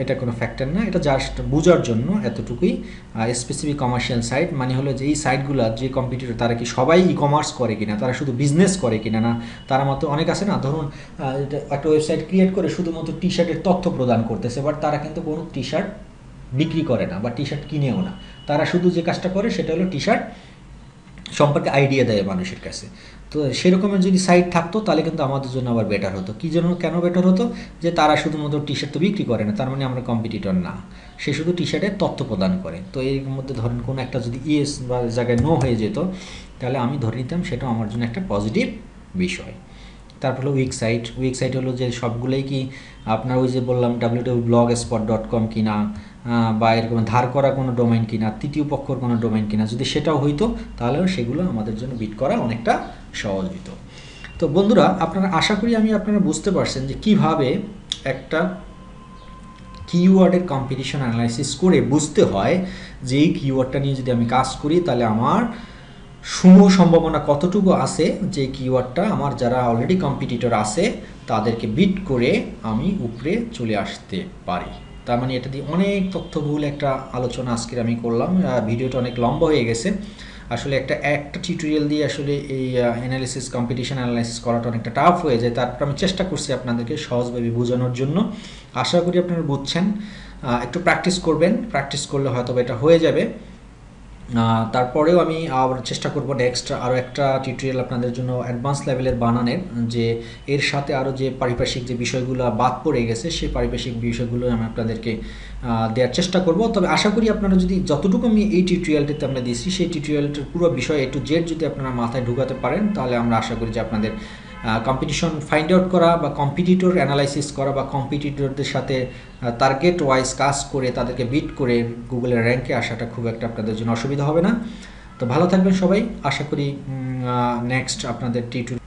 এটা কোনো ফ্যাক্টর না, এটা জাস্ট বোঝার জন্য এতটুকুই। স্পেসিফিক কমার্শিয়াল সাইট মানে হলো যে এই সাইটগুলো যে কম্পিটিটর, তারা কি সবাই ই কমার্স করে কিনা, তারা শুধু বিজনেস করে কিনা, না তারা মতো অনেক আছে না, ধরুন একটা ওয়েবসাইট ক্রিয়েট করে শুধুমাত্র টি শার্টের তথ্য প্রদান করতেছে, বাট তারা কিন্তু কোনো টি শার্ট বিক্রি করে না বা টি শার্ট কিনেও না। তারা শুধু যে কাজটা করে সেটা হলো টি শার্ট সম্পর্কে আইডিয়া দেয় মানুষের কাছে। তো সেরকমের যদি সাইট থাকতো তাহলে কিন্তু আমাদের জন্য আবার বেটার হতো। কী জন্য, কেন বেটার হতো, যে তারা শুধুমাত্র টি শার্ট তো বিক্রি করে না, তার মানে আমরা কম্পিটিটর না, সে শুধু টি শার্টের তথ্য প্রদান করে। তো এর মধ্যে ধরেন কোনো একটা যদি ইয়েস বা জায়গায় নো হয়ে যেত, তাহলে আমি ধরে নিতাম সেটাও আমার জন্য একটা পজিটিভ বিষয়। তারপর হলো উইক সাইট হলো যে সবগুলোই কি আপনার ওই যে বললাম www.blogspot.com কিনা বা এরকম ধার করা কোনো ডোমেইন কিনা, তৃতীয় পক্ষর কোনো ডোমেইন কিনা, যদি সেটাও হইতো তাহলেও সেগুলো আমাদের জন্য বিট করা অনেকটা সহজ হতো। তো বন্ধুরা, আপনারা আশা করি আপনারা বুঝতে পারছেন যে কিওয়ার্ডের কম্পিটিশন অ্যানালাইসিস করে বুঝতে হয় যে এই কিওয়ার্ডটা নিয়ে যদি আমি কাজ করি তাহলে আমার সম্ভাবনা কতটুকু আছে যে কিওয়ার্ডটা আমার যারা অলরেডি কম্পিটিটর আছে তাদেরকে বিট করে আমি উপরে চলে আসতে পারি। তার মানে এটা দিয়ে অনেক তথ্যবহুল একটা আলোচনা আজকের আমি করলাম। ভিডিওটা অনেক লম্বা হয়ে গেছে। আসলে একটা টিউটোরিয়াল দিয়ে আসলে এই অ্যানালিসিস কম্পিটিশন অ্যানালাইসিস করাটা অনেকটা টাফ হয়ে যায়। তারপর আমি চেষ্টা করছি আপনাদেরকে সহজভাবে বোঝানোর জন্য। আশা করি আপনারা বুঝছেন। একটু প্র্যাকটিস করবেন, প্র্যাকটিস করলে হয়তো এটা হয়ে যাবে। তারপরেও আমি আবার চেষ্টা করব নেক্সট আরও একটা টিউটোরিয়াল আপনাদের জন্য অ্যাডভান্স লেভেলের বানানোর, যে এর সাথে আরও যে পারিপার্শ্বিক যে বিষয়গুলো বাদ পড়ে গেছে সেই পারিপার্শ্বিক বিষয়গুলো আমি আপনাদেরকে দেওয়ার চেষ্টা করব। তবে আশা করি আপনারা যদি যতটুকু আমি এই টিউটোরিয়ালটিতে আমরা দিয়েছি সেই টিউটোরিয়ালটার পুরো বিষয় A to Z যদি আপনারা মাথায় ঢুকাতে পারেন তাহলে আমরা আশা করি যে আপনাদের কম্পিটিশন ফাইন্ড আউট করা বা কম্পিটিটর অ্যানালাইসিস করা বা কম্পিটিটরদের সাথে টার্গেট ওয়াইজ কাজ করে তাদেরকে বিট করে গুগলের র্যাঙ্কে আসাটা খুব একটা আপনাদের জন্য অসুবিধা হবে না। তো ভালো থাকবেন সবাই। আশা করি নেক্সট আপনাদের টিউটোরিয়াল